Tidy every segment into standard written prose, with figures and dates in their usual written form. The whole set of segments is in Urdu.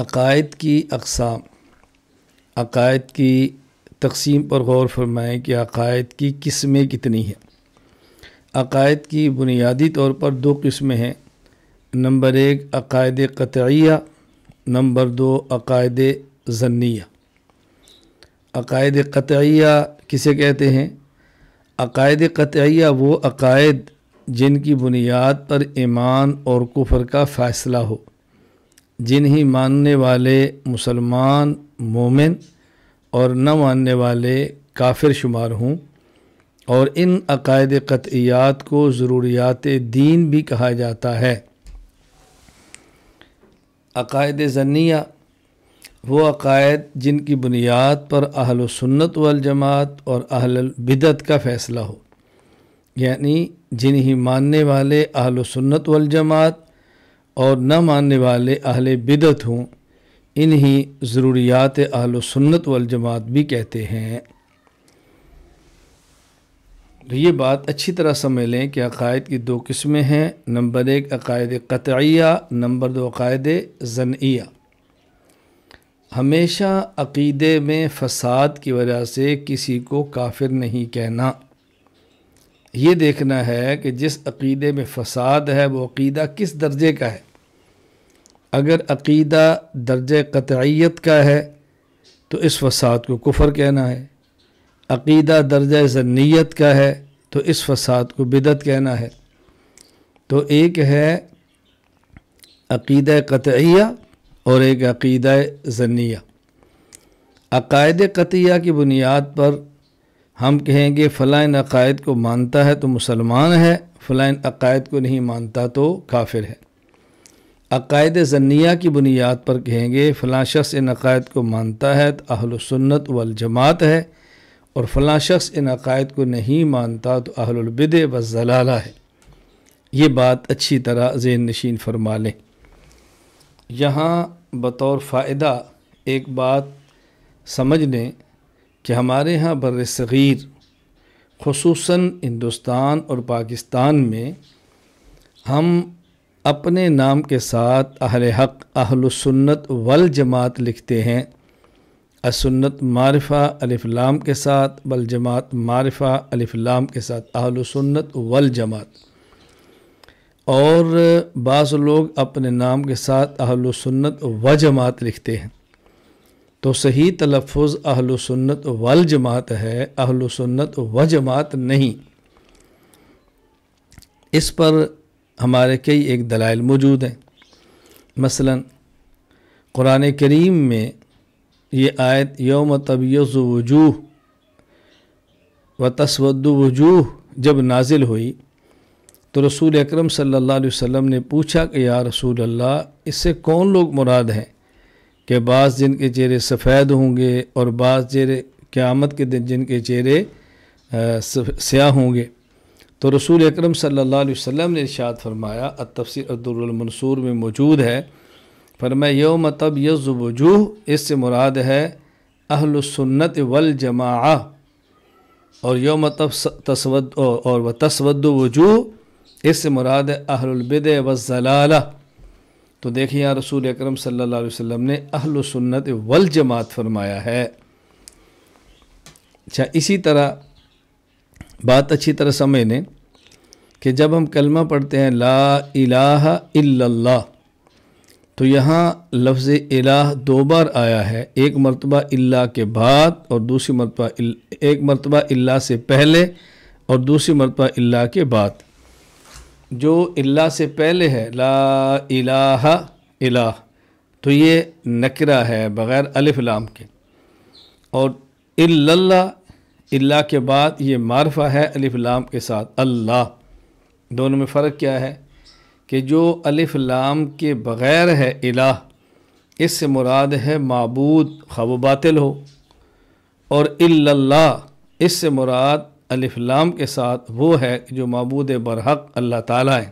عقائد کی اقسام، عقائد کی تقسیم پر غور فرمائیں کہ عقائد کی قسمیں کتنی ہیں۔ عقائد کی بنیادی طور پر دو قسمیں ہیں۔ نمبر 1 عقائد قطعیہ، نمبر 2 عقائد ظنیہ۔ عقائد قطعیہ کسے کہتے ہیں؟ عقائد قطعیہ وہ عقائد جن کی بنیاد پر ایمان اور کفر کا فیصلہ ہو، جنہیں ماننے والے مسلمان مومن اور نہ ماننے والے کافر شمار ہوں، اور ان عقائد قطعیات کو ضروریات دین بھی کہا جاتا ہے۔ عقائد ظنیہ وہ عقائد جن کی بنیاد پر اہل سنت والجماعت اور اہل البدعت کا فیصلہ ہو، یعنی جنہیں ماننے والے اہل سنت والجماعت اور نہ ماننے والے اہل بدعت ہوں، انہی ضروریات اہل سنت والجماعت بھی کہتے ہیں۔ تو یہ بات اچھی طرح سمجھ لیں کہ عقائد کی دو قسمیں ہیں۔ نمبر 1 عقائد قطعیہ، نمبر 2 عقائد ظنیہ۔ ہمیشہ عقیدے میں فساد کی وجہ سے کسی کو کافر نہیں کہنا۔ یہ دیکھنا ہے کہ جس عقیدے میں فساد ہے وہ عقیدہ کس درجے کا ہے۔ اگر عقیدہ درجہ قطعیت کا ہے تو اس فساد کو کفر کہنا ہے، عقیدہ درجہ ظنیت کا ہے تو اس فساد کو بدعت کہنا ہے۔ تو ایک ہے عقیدہ قطعیہ اور ایک عقیدہ ظنیہ۔ عقائد قطعیہ کی بنیاد پر ہم کہیں گے فلاں عقائد کو مانتا ہے تو مسلمان ہے، فلاں عقائد کو نہیں مانتا تو کافر ہے۔ عقائد ظنیہ کی بنیاد پر کہیں گے فلاں شخص ان عقائد کو مانتا ہے تو اہل سنت والجماعت ہے، اور فلاں شخص ان عقائد کو نہیں مانتا تو اہل البدع والضلالہ ہے۔ یہ بات اچھی طرح ذہن نشین فرما لیں۔ یہاں بطور فائدہ ایک بات سمجھ لیں کہ ہمارے ہاں بر صغیر خصوصاً ہندوستان اور پاکستان میں ہم اپنے نام کے ساتھ اہل حق اہل السنت والجماعت لکھتے ہیں، السنت معرفہ الف لام کے ساتھ، والجماعت معرفہ الف لام کے ساتھ، اہل السنت والجماعت۔ اور بعض لوگ اپنے نام کے ساتھ اہل السنت وجماعت لکھتے ہیں، تو صحیح تلفظ اہل سنت والجماعت ہے، اہل سنت وجماعت نہیں۔ اس پر ہمارے کئی ایک دلائل موجود ہیں۔ مثلا قرآن کریم میں یہ آیت یوم تبیض وجوہ وتسود وجوہ جب نازل ہوئی تو رسول اکرم صلی اللہ علیہ وسلم نے پوچھا کہ یا رسول اللہ اس سے کون لوگ مراد ہیں کہ بعض جن کے چہرے سفید ہوں گے اور بعض چہرے قیامت کے دن جن کے چہرے سیاہ ہوں گے؟ تو رسول اکرم صلی اللہ علیہ وسلم نے ارشاد فرمایا، التفسیر الدر المنصور میں موجود ہے، فرمایا یوم تبیض وجوہ اس سے مراد ہے اہل السنت والجماعہ، اور یوم تسود اور تسود وجوہ اس سے مراد ہے اہل البدع والضلالہ۔ تو دیکھیں یا رسول اکرم صلی اللہ علیہ وسلم نے اہل السنت والجماعت فرمایا ہے۔ اچھا، اسی طرح بات اچھی طرح سمجھ لیں کہ جب ہم کلمہ پڑھتے ہیں لا الہ الا اللہ، تو یہاں لفظ الہ 2 بار آیا ہے، ایک مرتبہ اللہ کے بعد اور دوسری مرتبہ ایک مرتبہ اللہ سے پہلے اور دوسری مرتبہ اللہ کے بعد۔ جو اللہ سے پہلے ہے لا الہ الہ تو یہ نکرہ ہے بغیر الف لام کے، اور الا اللہ اللہ کے بعد یہ معرفہ ہے الف لام کے ساتھ اللہ۔ دونوں میں فرق کیا ہے کہ جو الف لام کے بغیر ہے الہ، اس سے مراد ہے معبود خواہ وہ باطل ہو، اور الا اللہ اس سے مراد الف لام کے ساتھ وہ ہے جو معبود برحق اللہ تعالیٰ ہے۔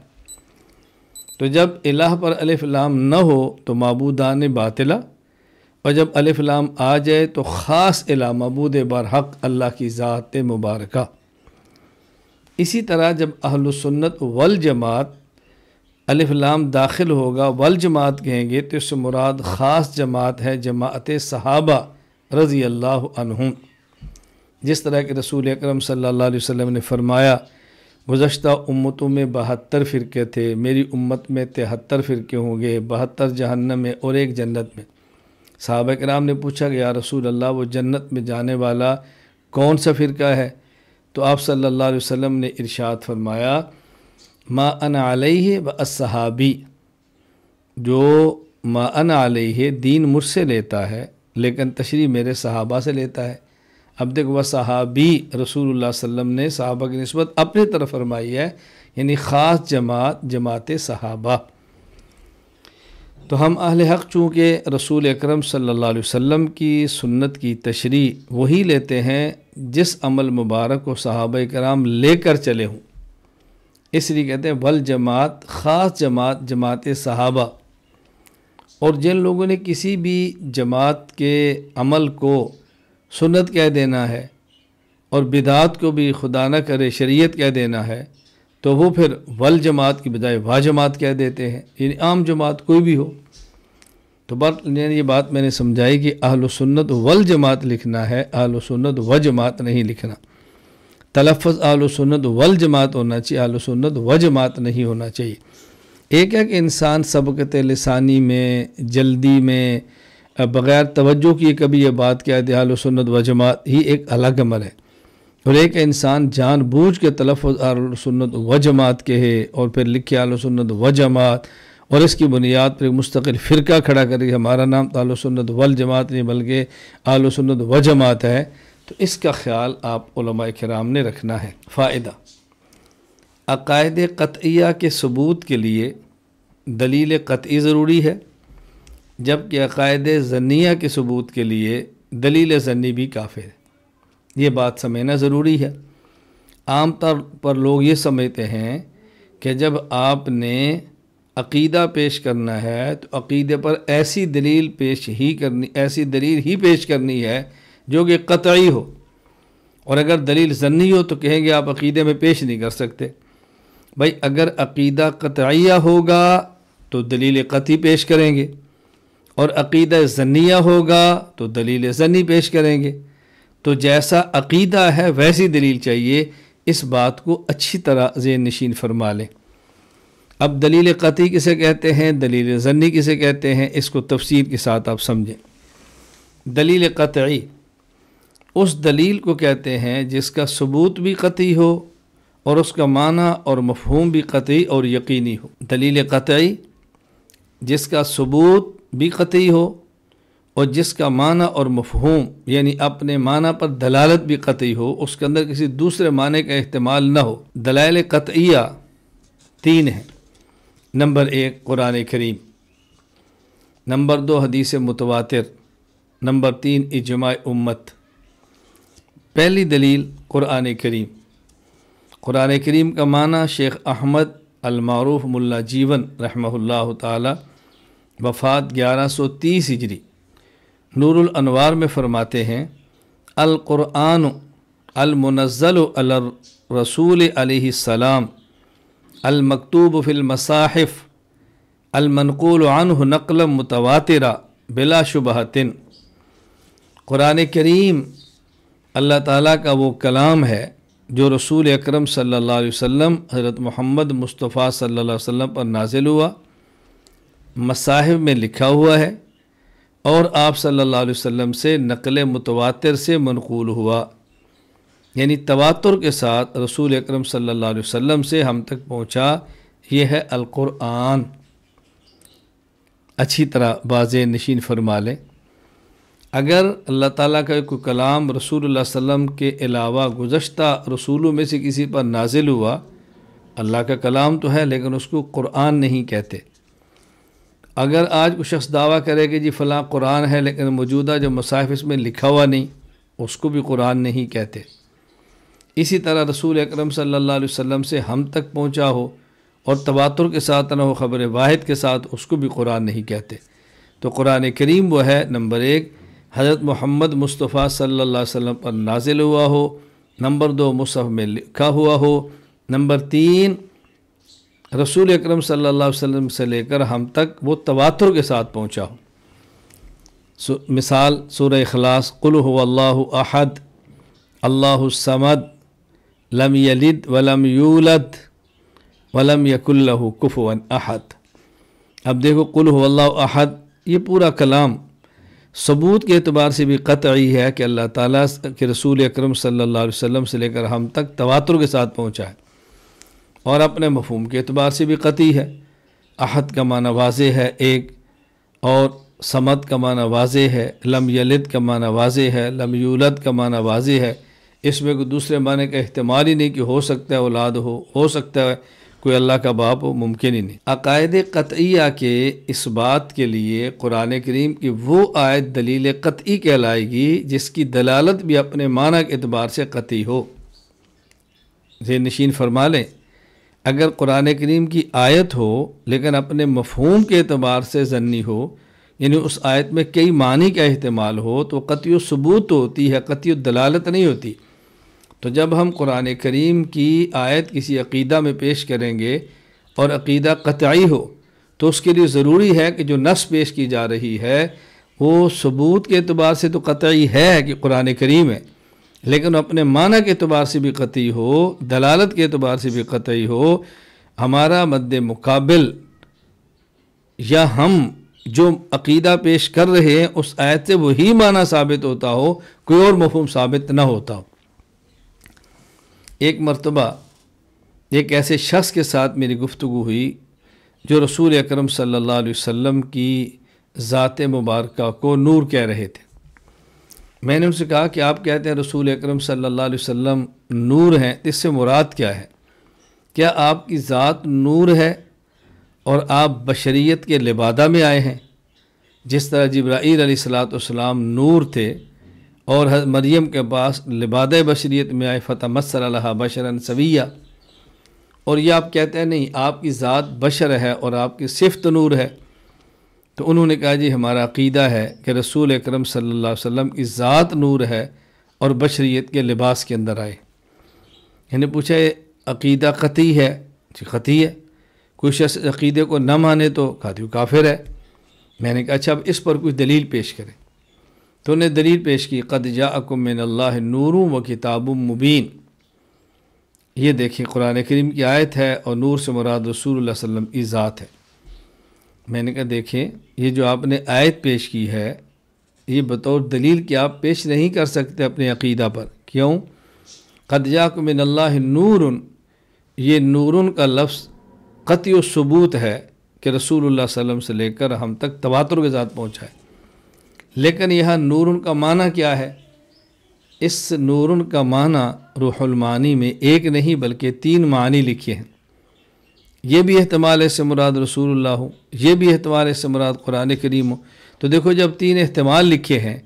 تو جب الہ پر الف لام نہ ہو تو معبودان باطلہ، اور جب الف لام آ جائے تو خاص الہ معبود برحق اللہ کی ذات مبارکہ۔ اسی طرح جب اہل السنت والجماعت الف لام داخل ہوگا والجماعت کہیں گے تو اس سے مراد خاص جماعت ہے، جماعت صحابہ رضی اللہ عنہم، جس طرح کہ رسول اکرم صلی اللہ علیہ وسلم نے فرمایا گزشتہ امتوں میں 72 فرقے تھے، میری امت میں 73 فرقے ہوں گے، 72 جہنم میں اور ایک جنت میں۔ صحابہ کرام نے پوچھا کہ یا رسول اللہ وہ جنت میں جانے والا کون سا فرقہ ہے؟ تو آپ صلی اللہ علیہ وسلم نے ارشاد فرمایا ما انا علیہ و اصحابی، جو ما انا علیہ دین مجھ سے لیتا ہے لیکن تشریح میرے صحابہ سے لیتا ہے۔ اب دیکھ وہ صحابی رسول اللہ صلی اللہ علیہ وسلم نے صحابہ کی نسبت اپنی طرف فرمائی ہے، یعنی خاص جماعت صحابہ۔ تو ہم اہل حق چونکہ رسول اکرم صلی اللہ علیہ وسلم کی سنت کی تشریح وہی لیتے ہیں جس عمل مبارک کو صحابہ کرام لے کر چلے ہوں، اس لیے کہتے ہیں والجماعت، خاص جماعت صحابہ۔ اور جن لوگوں نے کسی بھی جماعت کے عمل کو سنت کہہ دینا ہے اور بدعات کو بھی خدا نہ کرے شریعت کہہ دینا ہے تو وہ پھر والجماعت کی بجائے واجماعت کہہ دیتے ہیں، یعنی عام جماعت کوئی بھی ہو۔ تو یہ بات میں نے سمجھائی کہ اہل سنت والجماعت لکھنا ہے، اہل سنت و جماعت نہیں لکھنا۔ تلفظ اہل سنت والجماعت ہونا چاہیے، اہل سنت و جماعت نہیں ہونا چاہیے۔ ایک ہے کہ انسان سبقت لسانی میں جلدی میں بغیر توجہ کیے کبھی یہ بات کہہ دے اہل سنت و جماعت، ہی ایک الگ عمل ہے، اور ایک انسان جان بوجھ کے تلفظ اہل سنت و جماعت کہے اور پھر لکھے اہل سنت و جماعت اور اس کی بنیاد پر ایک مستقل فرقہ کھڑا کرے، ہمارا نام تو اہل سنت والجماعت نہیں بلکہ اہل سنت و جماعت ہے، تو اس کا خیال آپ علماء کرام نے رکھنا ہے۔ فائدہ، عقائد قطعیہ کے ثبوت کے لیے دلیل قطعی ضروری ہے، جبکہ عقائد ظنیہ کے ثبوت کے لیے دلیل ظنی بھی کافی ہے۔ یہ بات سمجھنا ضروری ہے۔ عام طور پر لوگ یہ سمجھتے ہیں کہ جب آپ نے عقیدہ پیش کرنا ہے تو عقیدے پر ایسی دلیل ہی پیش کرنی ہے جو کہ قطعی ہو، اور اگر دلیل ظنی ہو تو کہیں گے آپ عقیدے میں پیش نہیں کر سکتے۔ بھائی اگر عقیدہ قطعیہ ہوگا تو دلیل قطعی پیش کریں گے، اور عقیدہ ظنیہ ہوگا تو دلیل ظنی پیش کریں گے۔ تو جیسا عقیدہ ہے ویسی دلیل چاہیے، اس بات کو اچھی طرح ذہن نشین فرما لیں۔ اب دلیل قطعی کسے کہتے ہیں، دلیل ظنی کسے کہتے ہیں، اس کو تفصیل کے ساتھ آپ سمجھیں۔ دلیل قطعی اس دلیل کو کہتے ہیں جس کا ثبوت بھی قطعی ہو اور اس کا معنی اور مفہوم بھی قطعی اور یقینی ہو۔ دلیل قطعی جس کا ثبوت بھی قطعی ہو اور جس کا معنی اور مفہوم یعنی اپنے معنی پر دلالت بھی قطعی ہو، اس کے اندر کسی دوسرے معنی کا احتمال نہ ہو۔ دلائل قطعیہ 3 ہیں۔ نمبر 1 قرآن کریم، نمبر 2 حدیث متواتر، نمبر 3 اجماع امت۔ پہلی دلیل قرآن کریم۔ قرآن کریم کا معنی شیخ احمد المعروف ملا جیون رحمہ اللہ تعالی وفات 1130 ہجری نور الانوار میں فرماتے ہیں القرآن المنزل علی الرسول علیہ السلام المکتوب فی المصاحف المنقول عنہ نقلا متواترا بلا شبہۃ۔ قرآن کریم اللہ تعالیٰ کا وہ کلام ہے جو رسول اکرم صلی اللہ علیہ وسلم حضرت محمد مصطفیٰ صلی اللہ علیہ وسلم پر نازل ہوا، مصاحف میں لکھا ہوا ہے، اور آپ صلی اللہ علیہ وسلم سے نقل متواتر سے منقول ہوا، یعنی تواتر کے ساتھ رسول اکرم صلی اللہ علیہ وسلم سے ہم تک پہنچا۔ یہ ہے القرآن۔ اچھی طرح واضح نشین فرما لیں، اگر اللہ تعالیٰ کا کوئی کلام رسول اللہ صلی اللہ علیہ وسلم کے علاوہ گزشتہ رسولوں میں سے کسی پر نازل ہوا، اللہ کا کلام تو ہے لیکن اس کو قرآن نہیں کہتے۔ اگر آج کوئی شخص دعویٰ کرے کہ جی فلاں قرآن ہے لیکن موجودہ جو مصاحف اس میں لکھا ہوا نہیں، اس کو بھی قرآن نہیں کہتے۔ اسی طرح رسول اکرم صلی اللہ علیہ وسلم سے ہم تک پہنچا ہو اور تواتر کے ساتھ نہ ہو، خبر واحد کے ساتھ، اس کو بھی قرآن نہیں کہتے۔ تو قرآن کریم وہ ہے نمبر 1 حضرت محمد مصطفیٰ صلی اللہ علیہ وسلم پر نازل ہوا ہو، نمبر 2 مصحف میں لکھا ہوا ہو، نمبر 3 رسول اکرم صلی اللہ علیہ وسلم سے لے کر ہم تک وہ تواتر کے ساتھ پہنچا ہو۔ مثال سورہ اخلاص، قل هو اللہ احد اللہ الصمد لم یلد ولم یولد ولم یکن لہ کفوا احد۔ اب دیکھو قل هو اللہ احد، یہ پورا کلام ثبوت کے اعتبار سے بھی قطعی ہے کہ اللہ تعالیٰ کے رسول اکرم صلی اللہ علیہ وسلم سے لے کر ہم تک تواتر کے ساتھ پہنچا ہے، اور اپنے مفہوم کے اعتبار سے بھی قطعی ہے۔ احد کا معنی واضح ہے ایک، اور صمد کا معنی واضح ہے، لم یلد کا معنی واضح ہے، لم یولد کا معنی واضح ہے۔ اس میں کوئی دوسرے معنی کا احتمال ہی نہیں کہ ہو سکتا ہے اولاد ہو سکتا ہے کوئی اللہ کا باپ ہو، ممکن ہی نہیں۔ عقائد قطعیہ کے اس بات کے لیے قرآن کریم کی وہ آیت دلیل قطعی کہلائے گی جس کی دلالت بھی اپنے معنی کے اعتبار سے قطعی ہو۔ ذہن نشین فرما لیں، اگر قرآن کریم کی آیت ہو لیکن اپنے مفہوم کے اعتبار سے ظنی ہو، یعنی اس آیت میں کئی معنی کا احتمال ہو، تو قطعی ثبوت ہوتی ہے، قطعی دلالت نہیں ہوتی۔ تو جب ہم قرآن کریم کی آیت کسی عقیدہ میں پیش کریں گے اور عقیدہ قطعی ہو، تو اس کے لیے ضروری ہے کہ جو نص پیش کی جا رہی ہے وہ ثبوت کے اعتبار سے تو قطعی ہے کہ قرآن کریم ہے، لیکن اپنے معنی کے اعتبار سے بھی قطعی ہو، دلالت کے اعتبار سے بھی قطعی ہو۔ ہمارا مد مقابل یا ہم جو عقیدہ پیش کر رہے ہیں اس آیت سے وہی معنی ثابت ہوتا ہو، کوئی اور مفہوم ثابت نہ ہوتا ہو۔ ایک مرتبہ ایک ایسے شخص کے ساتھ میری گفتگو ہوئی جو رسول اکرم صلی اللہ علیہ وسلم کی ذات مبارکہ کو نور کہہ رہے تھے۔ میں نے ان سے کہا کہ آپ کہتے ہیں رسول اکرم صلی اللہ علیہ وسلم نور ہیں، اس سے مراد کیا ہے؟ کیا آپ کی ذات نور ہے اور آپ بشریت کے لبادہ میں آئے ہیں؟ جس طرح جبرائیل علیہ السلام نور تھے اور مریم کے پاس لبادہ بشریت میں آئے، فتمثل لہا بشرا سویا، اور یہ آپ کہتے ہیں نہیں آپ کی ذات بشر ہے اور آپ کی صفت نور ہے۔ تو انہوں نے کہا جی ہمارا عقیدہ ہے کہ رسول اکرم صلی اللہ علیہ وسلم کی ذات نور ہے اور بشریت کے لباس کے اندر آئے۔ یعنی پوچھا یہ عقیدہ قطعی ہے؟ جی قطعی ہے۔ کوئی شخص عقیدے کو نہ مانے تو کہا کافر ہے۔ میں نے کہا اچھا اب اس پر کچھ دلیل پیش کریں۔ تو انہیں دلیل پیش کی، قد جاءکم من اللہ نور و کتاب مبین۔ یہ دیکھیں قرآن کریم کی آیت ہے اور نور سے مراد رسول اللہ صلی اللہ علیہ وسلم کی ذات ہے۔ میں نے کہا دیکھیں یہ جو آپ نے آیت پیش کی ہے یہ بطور دلیل کہ آپ پیش نہیں کر سکتے اپنے عقیدہ پر۔ کیوں؟ قد جاءکم من اللہ نور، یہ نور کا لفظ قطعی و ثبوت ہے کہ رسول اللہ صلی اللہ علیہ وسلم سے لے کر ہم تک تواتر کے ساتھ پہنچا ہے۔ لیکن یہاں نور کا معنی کیا ہے؟ اس نور کا معنی روح المعانی میں ایک نہیں بلکہ 3 معنی لکھے ہیں۔ یہ بھی احتمال اس سے مراد رسول اللہ ہو، یہ بھی احتمال اس سے مراد قرآن کریم ہو۔ تو دیکھو جب 3 احتمال لکھے ہیں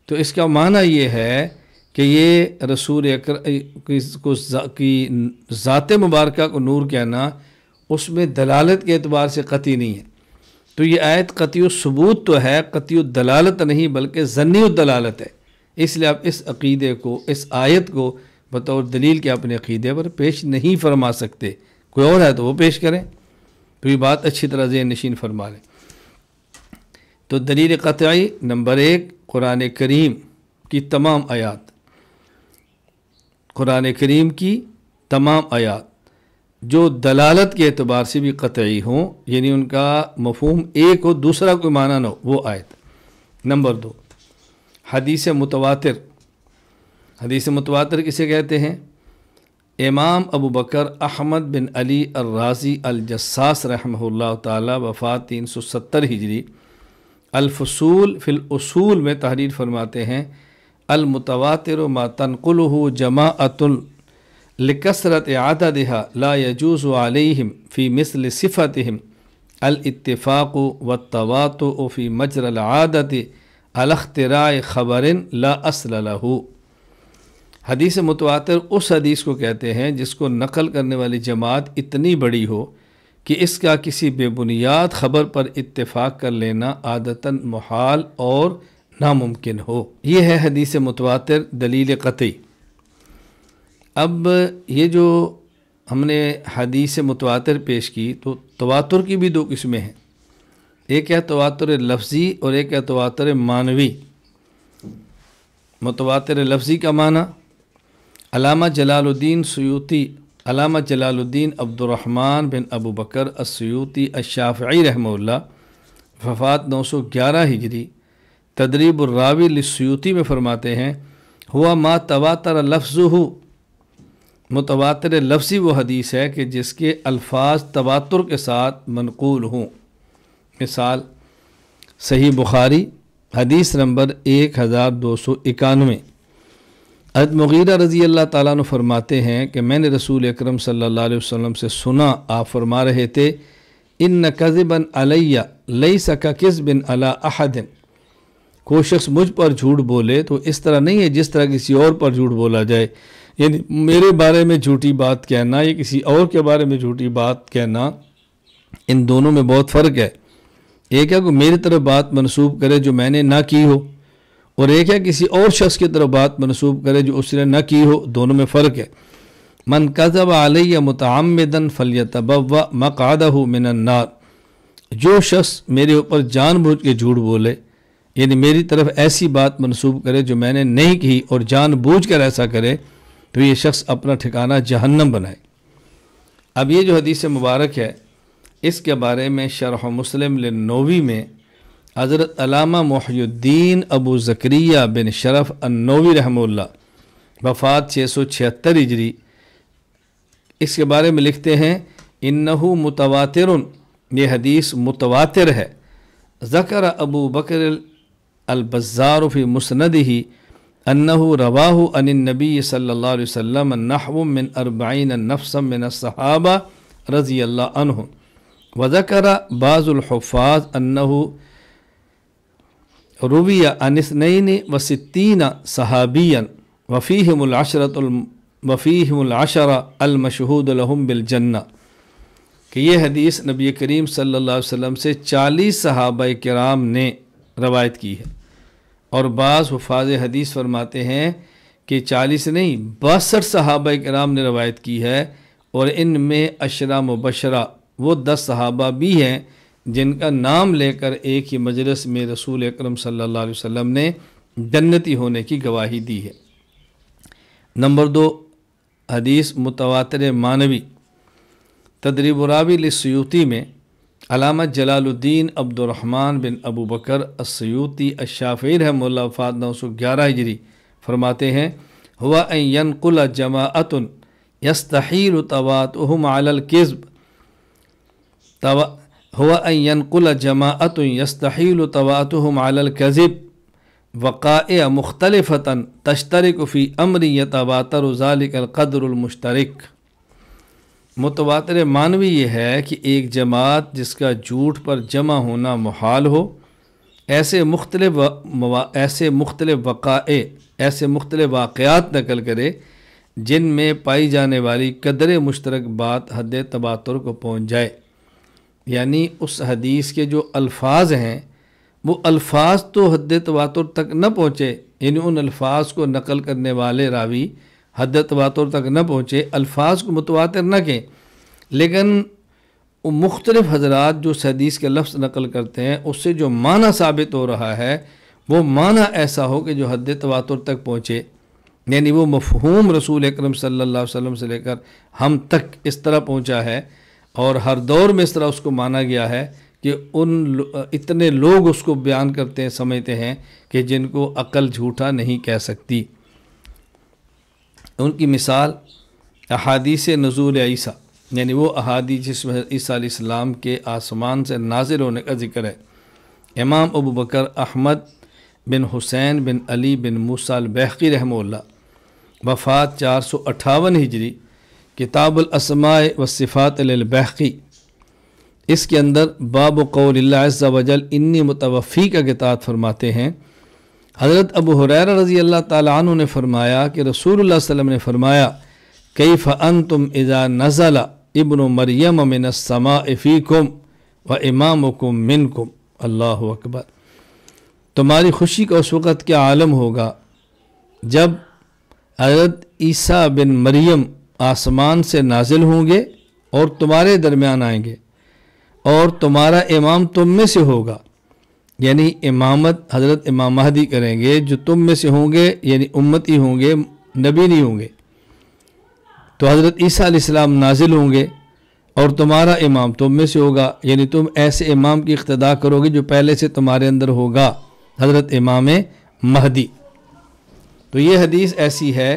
تو اس کا معنی یہ ہے کہ یہ رسول اکرم کی ذات مبارکہ کو نور کہنا اس میں دلالت کے اعتبار سے قطعی نہیں ہے۔ تو یہ آیت قطعی ثبوت تو ہے، قطعی دلالت نہیں بلکہ ظنی دلالت ہے۔ اس لیے آپ اس عقیدے کو، اس آیت کو بطور دلیل کے اپنے عقیدے پر پیش نہیں فرما سکتے۔ کوئی اور ہے تو وہ پیش کریں۔ تو یہ بات اچھی طرح ذہن نشین فرما لیں۔ تو دلیل قطعی نمبر 1 قرآن کریم کی تمام آیات، قرآن کریم کی تمام آیات جو دلالت کے اعتبار سے بھی قطعی ہوں، یعنی ان کا مفہوم ایک ہو دوسرا کوئی معنی نہ ہو، وہ آیت۔ نمبر 2 حدیث متواتر۔ حدیث متواتر کسے کہتے ہیں؟ امام ابو بکر احمد بن علی الرازی الجساس رحمہ اللہ تعالی، وفات 370 ہجری، الفصول فی الاصول میں تحریر فرماتے ہیں المتواتر ما تنقلہ جماعۃ لکثرت عددها لا يجوز علیہم فی مثل صفتہم الاتفاق والتواطؤ فی مجرى العادۃ علی اختراع خبر لا اصل لہ۔ حدیث متواتر اس حدیث کو کہتے ہیں جس کو نقل کرنے والی جماعت اتنی بڑی ہو کہ اس کا کسی بے بنیاد خبر پر اتفاق کر لینا عادتاً محال اور ناممکن ہو۔ یہ ہے حدیث متواتر دلیل قطعی۔ اب یہ جو ہم نے حدیث متواتر پیش کی تو تواتر کی بھی دو قسمیں ہیں، ایک ہے تواتر لفظی اور ایک ہے تواتر معنوی۔ متواتر لفظی کا معنی علامہ جلال الدین سیوطی، علامہ جلال الدین عبد الرحمن بن ابو بکر السیوطی الشافعی رحمہ اللہ، وفات 911 ہجری، تدریب الراوی للسیوطی میں فرماتے ہیں ہوا ما تواتر لفظہ، متواتر لفظی وہ حدیث ہے کہ جس کے الفاظ تواتر کے ساتھ منقول ہوں۔ مثال صحیح بخاری حدیث نمبر 1291، حضرت مغیرہ رضی اللہ تعالیٰ عنہ فرماتے ہیں کہ میں نے رسول اکرم صلی اللہ علیہ وسلم سے سنا، آپ فرما رہے تھے ان کذبا علی لیس کذب علی احد، کوئی شخص مجھ پر جھوٹ بولے تو اس طرح نہیں ہے جس طرح کسی اور پر جھوٹ بولا جائے، یعنی میرے بارے میں جھوٹی بات کہنا یا کسی اور کے بارے میں جھوٹی بات کہنا، ان دونوں میں بہت فرق ہے۔ ایک ہے کہ میری طرف بات منسوب کرے جو میں نے نہ کی ہو، اور ایک ہے کسی اور شخص کی طرف بات منسوب کرے جو اس نے نہ کی ہو، دونوں میں فرق ہے۔ من کذب علی متعمدا فلیتبوأ مقعدہ من النار، جو شخص میرے اوپر جان بوجھ کے جھوٹ بولے، یعنی میری طرف ایسی بات منسوب کرے جو میں نے نہیں کی اور جان بوجھ کر ایسا کرے، تو یہ شخص اپنا ٹھکانہ جہنم بنائے۔ اب یہ جو حدیث مبارک ہے اس کے بارے میں شرح مسلم للنووی میں حضرت علامہ محی الدین ابو زکریہ بن شرف النووی رحمہ اللہ، وفات 676 ہجری، اس کے بارے میں لکھتے ہیں انہو متواتر، یہ حدیث متواتر ہے۔ ذکر ابو بکر البزار فی مسندہ انہو رواہ عن النبی صلی اللہ علیہ وسلم نحو من 40 نفسا من الصحابہ رضی اللہ عنہ، وذکر بعض الحفاظ انہو روی عن 62 صحابیا وفیہم العشرہ المشہود لہم بالجنہ، کہ یہ حدیث نبی کریم صلی اللہ علیہ وسلم سے 40 صحابہ کرام نے روایت کی ہے، اور بعض حفاظ حدیث فرماتے ہیں کہ 40 نہیں 62 صحابہ کرام نے روایت کی ہے، اور ان میں عشرہ مبشرہ وہ 10 صحابہ بھی ہیں جن کا نام لے کر ایک ہی مجلس میں رسول اکرم صلی اللہ علیہ وسلم نے جنتی ہونے کی گواہی دی ہے۔ نمبر 2، حدیث متواتر معنوی، تدریب راوی للسیوطی میں علامہ جلال الدین عبد الرحمن بن ابو بکر السیوطی الشافعی رحمہ اللہ، وفات 911 ہجری، فرماتے ہیں ہوا ان ینقل جماعت یستحیل تواتؤہم علی الکذب، ہوا ان ینقل جماعت یستحیل تواتؤہم علی الکذب وقائع مختلفتا تشترک فی امر یتواتر ذلک القدر المشترک۔ متواتر معنوی یہ ہے کہ ایک جماعت جس کا جھوٹ پر جمع ہونا محال ہو، ایسے مختلف وقائع، ایسے مختلف واقعات نقل کرے جن میں پائی جانے والی قدر مشترک بات حد تواتر کو پہنچ جائے، یعنی اس حدیث کے جو الفاظ ہیں وہ الفاظ تو حد تواتر تک نہ پہنچے، یعنی ان الفاظ کو نقل کرنے والے راوی حد تواتر تک نہ پہنچے، الفاظ کو متواتر نہ کہیں، لیکن وہ مختلف حضرات جو اس حدیث کے لفظ نقل کرتے ہیں اس سے جو معنی ثابت ہو رہا ہے وہ معنی ایسا ہو کہ جو حد تواتر تک پہنچے، یعنی وہ مفہوم رسول اکرم صلی اللہ علیہ وسلم سے لے کر ہم تک اس طرح پہنچا ہے، اور ہر دور میں اس طرح اس کو مانا گیا ہے کہ اتنے لوگ اس کو بیان کرتے ہیں، سمجھتے ہیں کہ جن کو عقل جھوٹا نہیں کہہ سکتی۔ ان کی مثال احادیث نزول عیسیٰ، یعنی وہ احادیث جس میں عیسیٰ علیہ السلام کے آسمان سے نازل ہونے کا ذکر ہے۔ امام ابو بکر احمد بن حسین بن علی بن موسیٰ البیہقی رحمہ اللہ، وفات 458 ہجری، کتاب الاسماء والصفات للبیہقی، اس کے اندر باب قول اللہ عز وجل انی متوفی کا کتاب فرماتے ہیں حضرت ابو ہریرہ رضی اللہ تعالیٰ عنہ نے فرمایا کہ رسول اللہ صلی اللہ علیہ وسلم نے فرمایا کیف انتم اذا نزل ابن مریم من السماء فیکم و امامکم منکم، اللہ اکبر، تمہاری خوشی کا اس وقت کیا عالم ہوگا جب حضرت عیسیٰ بن مریم آسمان سے نازل ہوں گے اور تمہارے درمیان آئیں گے اور تمہارا امام تم میں سے ہوگا، یعنی امامت حضرت امام مہدی کریں گے جو تم میں سے ہوں گے، یعنی امتی ہوں گے، نبی نہیں ہوں گے۔ تو حضرت عیسیٰ علیہ السلام نازل ہوں گے اور تمہارا امام تم میں سے ہوگا، یعنی تم ایسے امام کی اقتداء کرو گے جو پہلے سے تمہارے اندر ہوگا، حضرت امام مہدی۔ تو یہ حدیث ایسی ہے،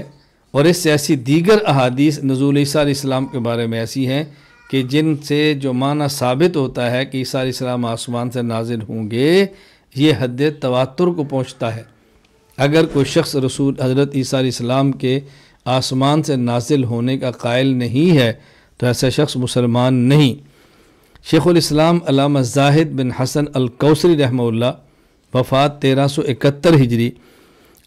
اور اس سے ایسی دیگر احادیث نزول عیسیٰ علیہ السلام کے بارے میں ایسی ہیں کہ جن سے جو معنی ثابت ہوتا ہے کہ عیسیٰ علیہ السلام آسمان سے نازل ہوں گے، یہ حد تواتر کو پہنچتا ہے۔ اگر کوئی شخص رسول حضرت عیسیٰ علیہ السلام کے آسمان سے نازل ہونے کا قائل نہیں ہے تو ایسا شخص مسلمان نہیں۔ شیخ الاسلام علامہ زاہد بن حسن الکوثری رحمہ اللہ، وفات 1371 ہجری،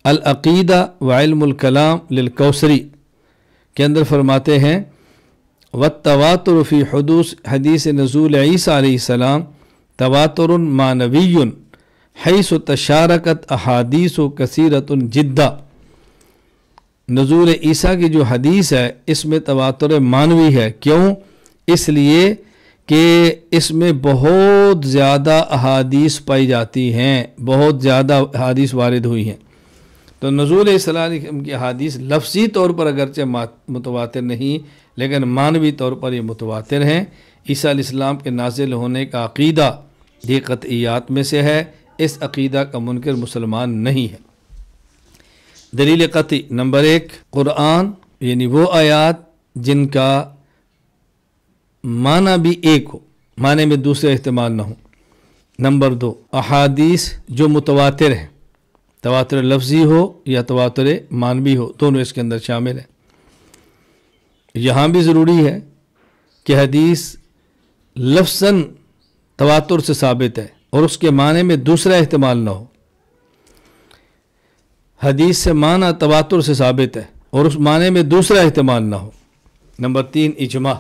العقیدہ وعلم الکلام للکوثری کے اندر فرماتے ہیں والتواتر فی حدوث حدیث نزول عیسیٰ علیہ السلام تواتر معنوی حیث تشارکت احادیث کثیرۃ جدہ۔ نزول عیسیٰ کی جو حدیث ہے اس میں تواتر معنوی ہے، کیوں؟ اس لیے کہ اس میں بہت زیادہ احادیث پائی جاتی ہیں، بہت زیادہ احادیث وارد ہوئی ہیں۔ تو نزول عیسیٰ علیہ السلام کی احادیث لفظی طور پر اگرچہ متواتر نہیں لیکن معنوی طور پر یہ متواتر ہیں۔ عیسیٰ علیہ السلام کے نازل ہونے کا عقیدہ یہ قطعیات میں سے ہے، اس عقیدہ کا منکر مسلمان نہیں ہے۔ دلیل قطعی نمبر 1، قرآن، یعنی وہ آیات جن کا معنی بھی ایک ہو، معنی میں دوسرے احتمال نہ ہو۔ نمبر 2، احادیث جو متواتر ہیں، تواتر لفظی ہو یا تواتر معنوی ہو، دونوں اس کے اندر شامل ہیں۔ یہاں بھی ضروری ہے کہ حدیث لفظاً تواتر سے ثابت ہے اور اس کے معنی میں دوسرا احتمال نہ ہو۔ حدیث سے معنی تواتر سے ثابت ہے اور اس معنی میں دوسرا احتمال نہ ہو۔ نمبر 3، اجماع۔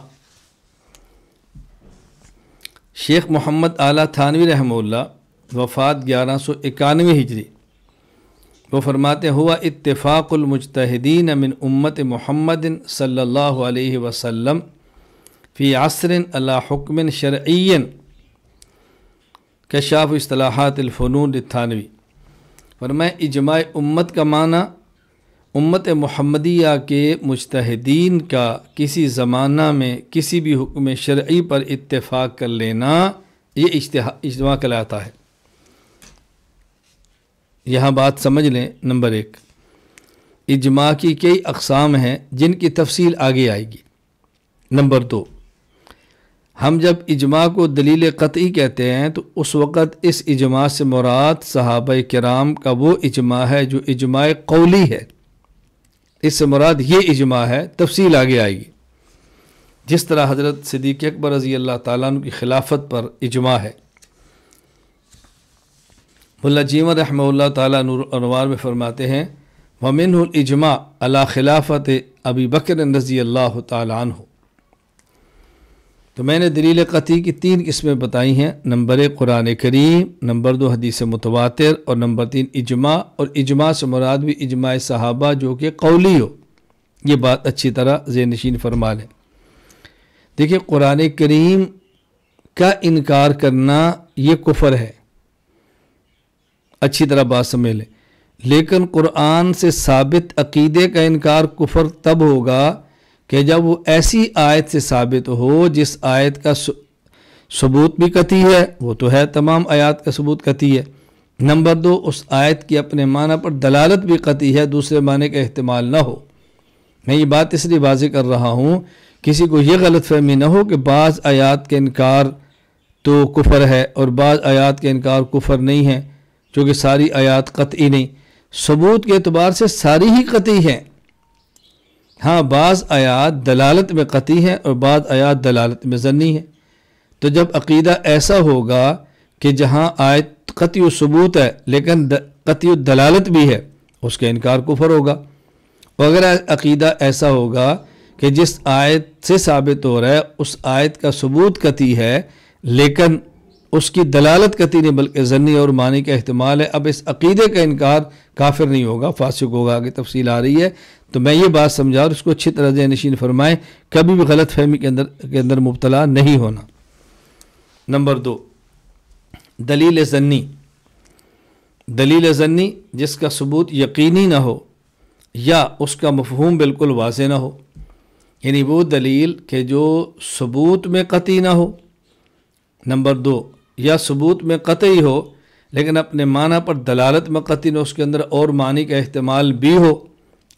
شیخ محمد اعلیٰ تھانوی رحمہ اللہ، وفات 1191 ہجری، وہ فرماتے ہوا اتفاق المجتہدین من امت محمد صلی اللہ علیہ وسلم فی عصر علی حکم شرعی کشاف اصطلاحات الفنون للتھانوی۔ فرمایا اجماع امت کا معنی امت محمدیہ کے مجتہدین کا کسی زمانہ میں کسی بھی حکم شرعی پر اتفاق کر لینا، یہ اجماع کہلاتا ہے۔ یہاں بات سمجھ لیں۔ نمبر 1، اجماع کی کئی اقسام ہیں جن کی تفصیل آگے آئے گی۔ نمبر 2، ہم جب اجماع کو دلیل قطعی کہتے ہیں تو اس وقت اس اجماع سے مراد صحابہ کرام کا وہ اجماع ہے جو اجماع قولی ہے، اس سے مراد یہ اجماع ہے، تفصیل آگے آئے گی۔ جس طرح حضرت صدیق اکبر رضی اللہ تعالیٰ عنہ کی خلافت پر اجماع ہے۔ ملا جیون رحمہ اللہ تعالیٰ نور انوار میں فرماتے ہیں وَمِنْهُ الْإِجْمَاعُ عَلَى خِلَافَةِ ابی بکر رضی اللہ تعالیٰ عنہ۔ تو میں نے دلیل قطعی کی 3 قسمیں بتائی ہیں۔ نمبر 1 قرآن کریم، نمبر 2 حدیث متواتر، اور نمبر 3 اجماع، اور اجماع سے مراد بھی اجماع صحابہ جو کہ قولی ہو۔ یہ بات اچھی طرح ذہن نشین فرما لیں۔ دیکھیں، قرآن کریم کا انکار کرنا یہ کفر ہے، اچھی طرح بات سمجھ لیں۔ لیکن قرآن سے ثابت عقیدے کا انکار کفر تب ہوگا کہ جب وہ ایسی آیت سے ثابت ہو جس آیت کا ثبوت بھی قطعی ہے، وہ تو ہے، تمام آیات کا ثبوت قطعی ہے۔ نمبر 2، اس آیت کی اپنے معنی پر دلالت بھی قطعی ہے، دوسرے معنی کا احتمال نہ ہو۔ میں یہ بات اس لیے واضح کر رہا ہوں کسی کو یہ غلط فہمی نہ ہو کہ بعض آیات کے انکار تو کفر ہے اور بعض آیات کے انکار کفر نہیں ہے، چونکہ ساری آیات قطعی نہیں، ثبوت کے اعتبار سے ساری ہی قطعی ہیں۔ ہاں، بعض آیات دلالت میں قطعی ہیں اور بعض آیات دلالت میں ظنی ہیں۔ تو جب عقیدہ ایسا ہوگا کہ جہاں آیت قطعی و ثبوت ہے لیکن قطعی و دلالت بھی ہے، اس کا انکار کفر ہوگا۔ اور اگر عقیدہ ایسا ہوگا کہ جس آیت سے ثابت ہو رہا ہے اس آیت کا ثبوت قطعی ہے لیکن اس کی دلالت قطعی نہیں بلکہ ظنی اور معنی کا احتمال ہے، اب اس عقیدے کا انکار کافر نہیں ہوگا، فاسق ہوگا، آگے تفصیل آ رہی ہے۔ تو میں یہ بات سمجھا اور اس کو اچھی طرح ذہن نشین فرمائیں، کبھی بھی غلط فہمی کے اندر مبتلا نہیں ہونا۔ نمبر 2، دلیل ظنی۔ دلیل ظنی جس کا ثبوت یقینی نہ ہو یا اس کا مفہوم بالکل واضح نہ ہو، یعنی وہ دلیل کہ جو ثبوت میں قطعی نہ ہو۔ نمبر 2، یا ثبوت میں قطعی ہو لیکن اپنے معنی پر دلالت میں قطعی نہ، اس کے اندر اور معنی کا احتمال بھی ہو،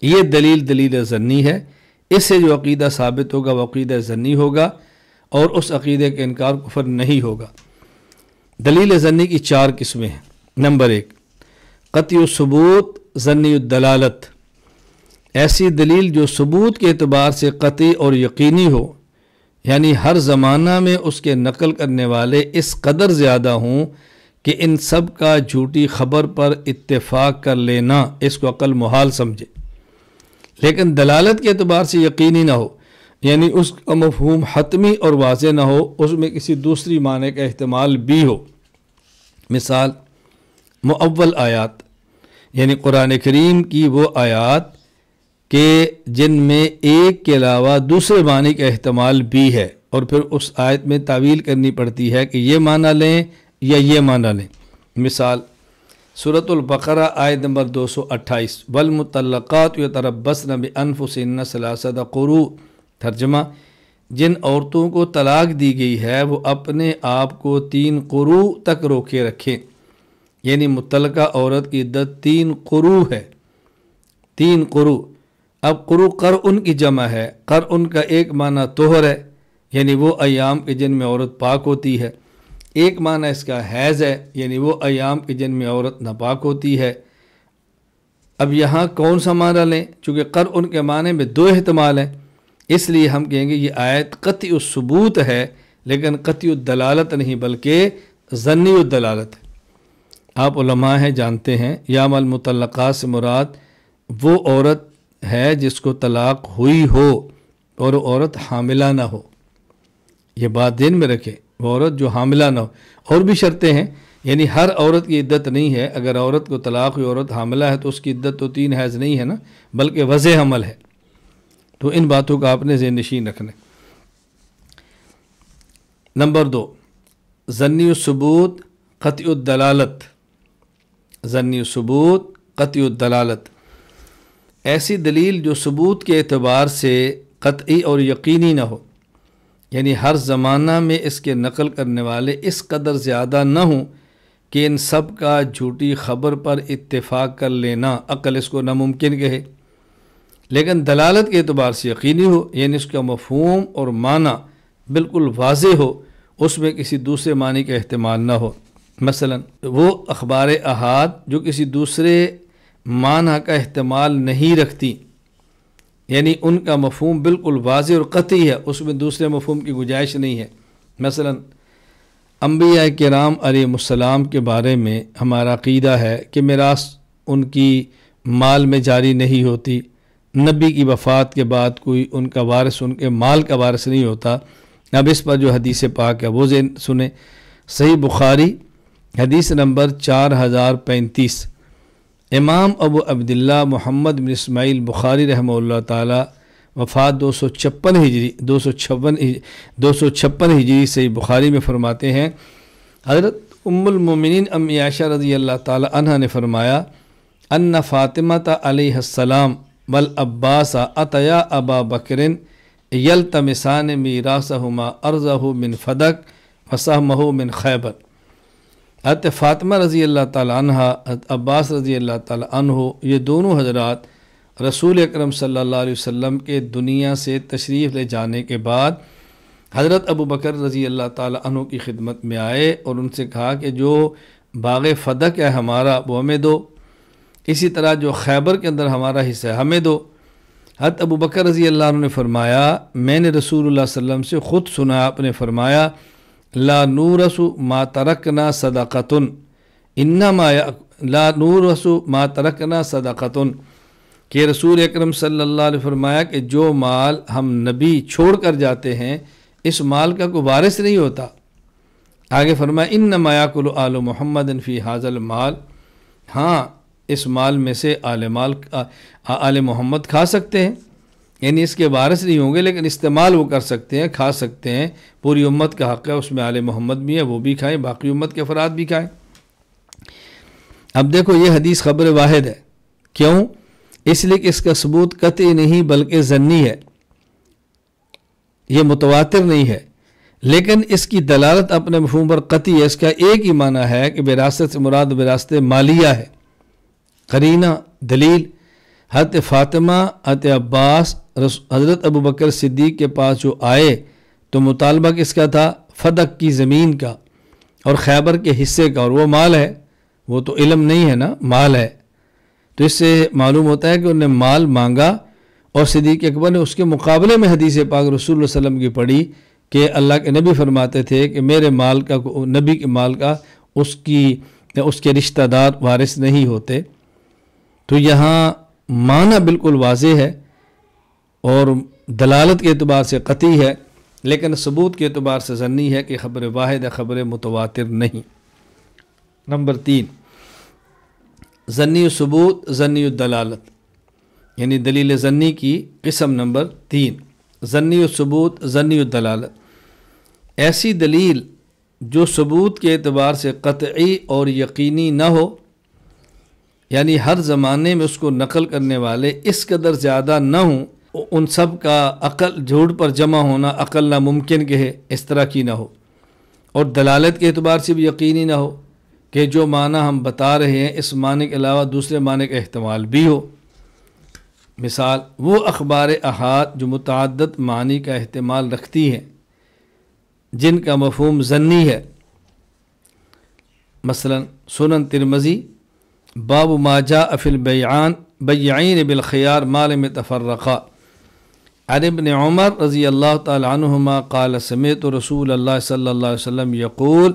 یہ دلیل ظنی ہے۔ اس سے جو عقیدہ ثابت ہوگا وہ عقیدہ ظنی ہوگا اور اس عقیدے کے انکار کفر نہیں ہوگا۔ دلیل ظنی کی 4 قسمیں ہیں۔ نمبر 1، قطعی الثبوت ظنی الدلالت، ایسی دلیل جو ثبوت کے اعتبار سے قطعی اور یقینی ہو، یعنی ہر زمانہ میں اس کے نقل کرنے والے اس قدر زیادہ ہوں کہ ان سب کا جھوٹی خبر پر اتفاق کر لینا اس کو عقل محال سمجھے، لیکن دلالت کے اعتبار سے یقینی نہ ہو، یعنی اس کا مفہوم حتمی اور واضح نہ ہو، اس میں کسی دوسری معنی کا احتمال بھی ہو۔ مثال مؤول آیات، یعنی قرآن کریم کی وہ آیات کہ جن میں ایک کے علاوہ دوسرے معنی کا احتمال بھی ہے، اور پھر اس آیت میں تعویل کرنی پڑتی ہے کہ یہ معنی لیں یا یہ معنی لیں۔ مثال سورۃ البقرہ آیت نمبر 228، والمطلقات یتربصن بانفسہن ثلاثۃ قروء، ترجمہ جن عورتوں کو طلاق دی گئی ہے وہ اپنے آپ کو 3 قروء تک روکے رکھیں، یعنی مطلقہ عورت کی عدت 3 قروء ہے، 3 قروء۔ اب قروء قرء کی جمع ہے، قرء کا ایک معنی طہر ہے، یعنی وہ ایام کے جن میں عورت پاک ہوتی ہے، ایک معنی اس کا حیض ہے، یعنی وہ ایام کے جن میں عورت ناپاک ہوتی ہے۔ اب یہاں کون سا معنی لیں؟ چونکہ قرء کے معنی میں 2 احتمال ہیں، اس لیے ہم کہیں گے یہ آیت قطعی الثبوت ہے لیکن قطعی الدلالت نہیں بلکہ ظنی الدلالت ہے۔ آپ علماء ہیں، جانتے ہیں یام المطلقات سے مراد وہ عورت ہے جس کو طلاق ہوئی ہو اور وہ عورت حاملہ نہ ہو، یہ بات ذہن میں رکھیں، وہ عورت جو حاملہ نہ ہو۔ اور بھی شرطیں ہیں، یعنی ہر عورت کی عدت نہیں ہے، اگر عورت کو طلاق ہوئی عورت حاملہ ہے تو اس کی عدت تو 3 حیض نہیں ہے نا، بلکہ وضع حمل ہے۔ تو ان باتوں کا آپ نے ذہن نشین رکھنا ہے۔ نمبر 2، ظنی الثبوت قطعی الدلالت۔ ظنی الثبوت قطعی الدلالت، ایسی دلیل جو ثبوت کے اعتبار سے قطعی اور یقینی نہ ہو، یعنی ہر زمانہ میں اس کے نقل کرنے والے اس قدر زیادہ نہ ہوں کہ ان سب کا جھوٹی خبر پر اتفاق کر لینا، عقل اس کو ناممکن کہے، لیکن دلالت کے اعتبار سے یقینی ہو، یعنی اس کا مفہوم اور معنی بالکل واضح ہو، اس میں کسی دوسرے معنی کا احتمال نہ ہو۔ مثلا وہ اخبار احاد جو کسی دوسرے معنی کا احتمال نہیں رکھتی، یعنی ان کا مفہوم بالکل واضح اور قطعی ہے، اس میں دوسرے مفہوم کی گنجائش نہیں ہے۔ مثلا انبیاء کرام علیہ السلام کے بارے میں ہمارا عقیدہ ہے کہ میراث ان کی مال میں جاری نہیں ہوتی، نبی کی وفات کے بعد کوئی ان کا وارث ان کے مال کا وارث نہیں ہوتا۔ اب اس پر جو حدیث پاک ہے وہ سنیں، صحیح بخاری حدیث نمبر 4035، امام ابو عبداللہ محمد بن اسماعیل بخاری رحمہ اللہ تعالی، وفات 256 ہجری سے بخاری میں فرماتے ہیں، حضرت ام المومنین امی عائشہ رضی اللہ تعالی عنہ نے فرمایا، ان فاطمہ علیہ السلام والعباس اتیا ابا بکر یلتمسان میراثہما ارضہ من فدق وسہمہ من خیبر۔ حضرت فاطمہ رضی اللہ تعالی عنہ، حضرت عباس رضی اللہ تعالی عنہ، یہ دونوں حضرات رسول اکرم صلی اللہ علیہ وسلم کے دنیا سے تشریف لے جانے کے بعد حضرت ابو بکر رضی اللہ تعالی عنہ کی خدمت میں آئے اور ان سے کہا کہ جو باغ فدق ہے ہمارا وہ ہمیں دو، اسی طرح جو خیبر کے اندر ہمارا حصہ ہے ہمیں دو۔ حضرت ابو بکر رضی اللہ عنہ نے فرمایا، میں نے رسول اللہ صلی اللہ علیہ وسلم سے خود سنا، آپ نے فرمایا لا نورث ما ترکنا صدقۃ، انما لا نورث ما ترکنا صدقۃ، کہ رسول اکرم صلی اللہ علیہ وسلم فرمایا کہ جو مال ہم نبی چھوڑ کر جاتے ہیں اس مال کا کوئی وارث نہیں ہوتا، آگے فرمایا انما یاکل آل محمد فی ھذا المال، ہاں اس مال میں سے آل محمد کھا سکتے ہیں، یعنی اس کے وارث نہیں ہوں گے لیکن استعمال وہ کر سکتے ہیں، کھا سکتے ہیں، پوری امت کا حق ہے، اس میں آل محمد بھی ہے، وہ بھی کھائیں، باقی امت کے افراد بھی کھائیں۔ اب دیکھو یہ حدیث خبر واحد ہے، کیوں؟ اس لیے کہ اس کا ثبوت قطعی نہیں بلکہ ظنی ہے، یہ متواتر نہیں ہے، لیکن اس کی دلالت اپنے مفہوم پر قطعی ہے۔ اس کا ایک ہی معنی ہے کہ وراثت سے مراد وراثت مالیہ ہے۔ قرینہ دلیل، حضرت فاطمہ، حضرت عباس، حضرت ابوبکر صدیق کے پاس جو آئے تو مطالبہ کس کا تھا؟ فدق کی زمین کا اور خیبر کے حصے کا، اور وہ مال ہے، وہ تو علم نہیں ہے نا، مال ہے۔ تو اس سے معلوم ہوتا ہے کہ انہوں نے مال مانگا، اور صدیق اکبر نے اس کے مقابلے میں حدیث پاک رسول اللہ علیہ وسلم کی پڑھی کہ اللہ کے نبی فرماتے تھے کہ میرے مال کا، نبی کے مال کا اس کے رشتہ دار وارث نہیں ہوتے۔ تو یہاں معنی بالکل واضح ہے اور دلالت کے اعتبار سے قطعی ہے، لیکن ثبوت کے اعتبار سے ظنی ہے کہ خبر واحد ہے، خبر متواتر نہیں۔ نمبر 3، ظنی ثبوت، ظنی دلالت، یعنی دلیل ظنی کی قسم نمبر 3، ظنی ثبوت، ظنی دلالت، ایسی دلیل جو ثبوت کے اعتبار سے قطعی اور یقینی نہ ہو، یعنی ہر زمانے میں اس کو نقل کرنے والے اس قدر زیادہ نہ ہوں، ان سب کا عقل جھوٹ پر جمع ہونا عقل ناممکن کہ ہے، اس طرح کی نہ ہو، اور دلالت کے اعتبار سے بھی یقینی نہ ہو کہ جو معنی ہم بتا رہے ہیں اس معنی کے علاوہ دوسرے معنی کا احتمال بھی ہو۔ مثال وہ اخبار احاد جو متعدد معنی کا احتمال رکھتی ہیں، جن کا مفہوم ظنی ہے، مثلا سنن ترمذی باب ما جاء فی البیعین بالخیار ما لم يتفرقا، عن ابن عمر رضی اللہ تعالی عنہما قال سمعت رسول اللہ صلی اللہ علیہ وسلم یقول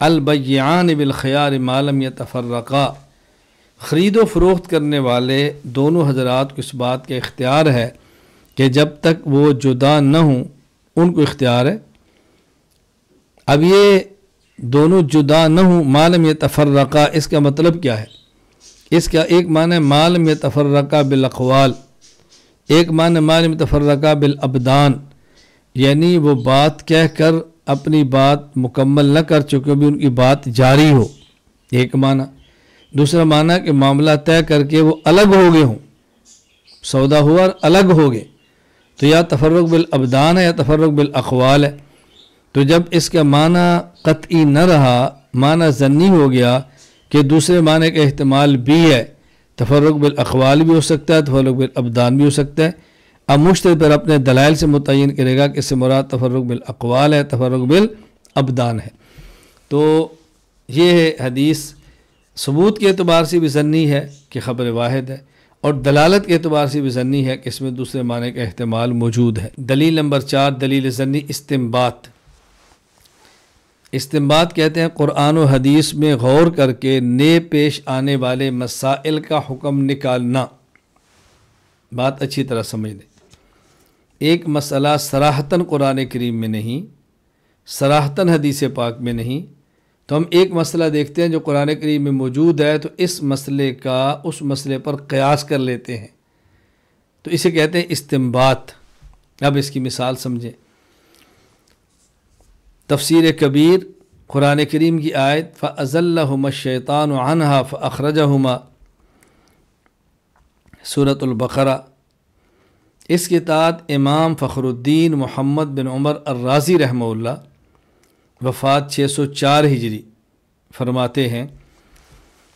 البیعان بالخیار ما لم يتفرقا، خرید و فروخت کرنے والے دونوں حضرات کو اس بات کا اختیار ہے کہ جب تک وہ جدا نہ ہوں ان کو اختیار ہے۔ اب یہ دونوں جدا نہ ہوں، ما لم يتفرقا، اس کا مطلب کیا ہے؟ اس کا ایک معنی ما لم يتفرقا بالاقوال، ایک معنی ما لم يتفرقا بالابدان، یعنی وہ بات کہہ کر اپنی بات مکمل نہ کر چکے بھی ان کی بات جاری ہو، ایک معنی۔ دوسرا معنی کہ معاملہ طے کر کے وہ الگ ہو گئے ہوں، سودا ہوا اور الگ ہو گئے، تو یا تفرق بالابدان ہے یا تفرق بالاقوال ہے۔ تو جب اس کا معنی قطعی نہ رہا، معنی ظنی ہو گیا کہ دوسرے معنی کا احتمال بھی ہے، تفرق بالاقوال بھی ہو سکتا ہے، تفرق بالابدان بھی ہو سکتا ہے۔ اب مشترک پر اپنے دلائل سے متعین کرے گا کہ اس سے مراد تفرق بالاقوال ہے، تفرق بالابدان ہے۔ تو یہ حدیث ثبوت کے اعتبار سے بھی ظنی ہے کہ خبر واحد ہے، اور دلالت کے اعتبار سے بھی ظنی ہے کہ اس میں دوسرے معنی کا احتمال موجود ہے۔ دلیل نمبر 4، دلیل ظنی استنباط۔ استنباط کہتے ہیں قرآن و حدیث میں غور کر کے نئے پیش آنے والے مسائل کا حکم نکالنا۔ بات اچھی طرح سمجھ لیں، ایک مسئلہ صراحتاً قرآن کریم میں نہیں، صراحتاً حدیث پاک میں نہیں، تو ہم ایک مسئلہ دیکھتے ہیں جو قرآن کریم میں موجود ہے تو اس مسئلے کا اس مسئلے پر قیاس کر لیتے ہیں، تو اسے کہتے ہیں استنباط۔ اب اس کی مثال سمجھیں، تفسیر کبیر قرآن کریم کی آیت فَأَزَلَّهُمَا الشَّيْطَانُ عَنْهَا فَأَخْرَجَهُمَا، سورۃ البقرہ۔ اس کے تحت امام فخر الدین محمد بن عمر الرازی رحمہ اللہ، وفات 604 ہجری، فرماتے ہیں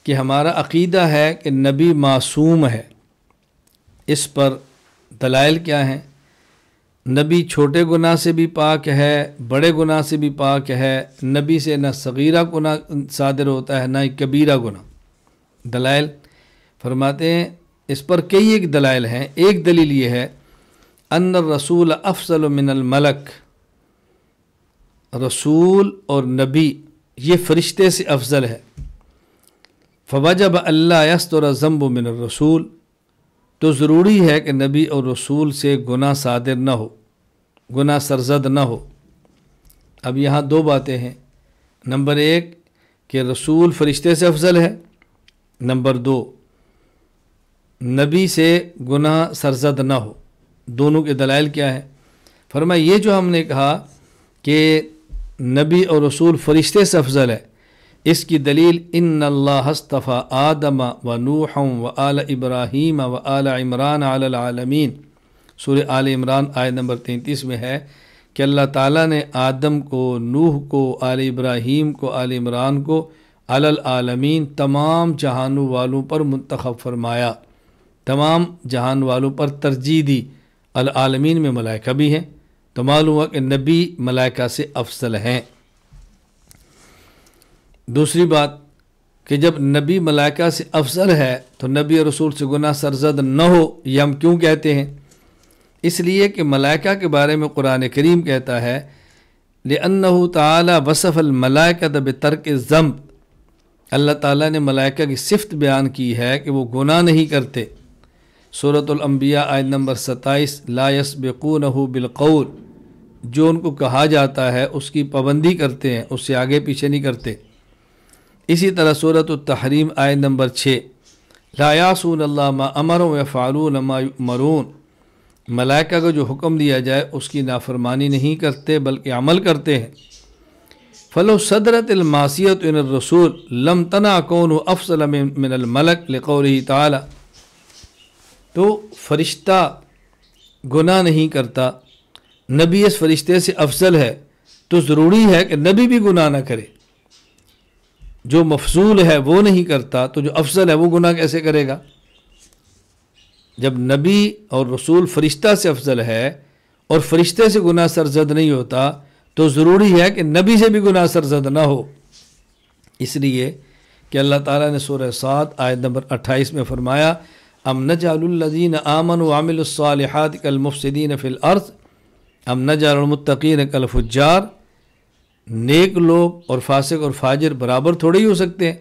کہ ہمارا عقیدہ ہے کہ نبی معصوم ہے۔ اس پر دلائل کیا ہیں؟ نبی چھوٹے گناہ سے بھی پاک ہے، بڑے گناہ سے بھی پاک ہے، نبی سے نہ صغیرہ گناہ صادر ہوتا ہے نہ ہی کبیرہ گناہ۔ دلائل فرماتے ہیں اس پر کئی ایک دلائل ہیں۔ ایک دلیل یہ ہے ان الرسول افضل من الملک، رسول اور نبی یہ فرشتے سے افضل ہے۔ فوجب اللہ یستر الذنب من الرسول، تو ضروری ہے کہ نبی اور رسول سے گناہ صادر نہ ہو، گناہ سرزد نہ ہو۔ اب یہاں دو باتیں ہیں، نمبر 1 کہ رسول فرشتے سے افضل ہے، نمبر 2 نبی سے گناہ سرزد نہ ہو۔ دونوں کے دلائل کیا ہے؟ فرمایا یہ جو ہم نے کہا کہ نبی اور رسول فرشتے سے افضل ہے، اس کی دلیل ان اللہ اصطفیٰ آدم و نوح و آل ابراہیم و آل عمران علی العالمین، سورہ آل عمران آیت نمبر 33 میں ہے کہ اللہ تعالیٰ نے آدم کو، نوح کو، آل ابراہیم کو، آل عمران کو علی العالمین تمام جہانوں والوں پر منتخب فرمایا، تمام جہان والوں پر ترجیح دی۔ العالمین میں ملائکہ بھی ہیں، تو معلوم ہوا کہ نبی ملائکہ سے افضل ہیں۔ دوسری بات کہ جب نبی ملائکہ سے افضل ہے تو نبی اور رسول سے گناہ سرزد نہ ہو، یہ ہم کیوں کہتے ہیں؟ اس لیے کہ ملائکہ کے بارے میں قرآن کریم کہتا ہے لِأَنَّهُ تَعَالَى وَصَفَ الْمَلَائِكَةَ بِتَرْكِ الذَّنْبِ، اللہ تعالیٰ نے ملائکہ کی صفت بیان کی ہے کہ وہ گناہ نہیں کرتے۔ سورۃ الانبیاء آیت نمبر 27 لا يسبقونه بالقول، جو ان کو کہا جاتا ہے اس کی پابندی کرتے ہیں، اس سے آگے پیچھے نہیں کرتے۔ اسی طرح سورۃ التحریم آیت نمبر 6 لا یعصون اللہ ما امرهم ویفعلون ما یؤمرون، ملائکہ کو جو حکم دیا جائے اس کی نافرمانی نہیں کرتے بلکہ عمل کرتے ہیں۔ فلو صدرت المعصیۃ ان الرسول لم تنع کونہ افضل من الملک لقولہ تعالی، تو فرشتہ گناہ نہیں کرتا، نبی اس فرشتے سے افضل ہے، تو ضروری ہے کہ نبی بھی گناہ نہ کرے۔ جو مفضول ہے وہ نہیں کرتا تو جو افضل ہے وہ گناہ کیسے کرے گا؟ جب نبی اور رسول فرشتہ سے افضل ہے اور فرشتے سے گناہ سرزد نہیں ہوتا تو ضروری ہے کہ نبی سے بھی گناہ سرزد نہ ہو۔ اس لیے کہ اللہ تعالیٰ نے سورہ صاد آیت نمبر 28 میں فرمایا ام نجعل الذین آمنوا وعملوا الصالحات کالمفسدین فی الارض ام نجعل المتقین کالفجار، نیک لوگ اور فاسق اور فاجر برابر تھوڑے ہی ہو سکتے ہیں،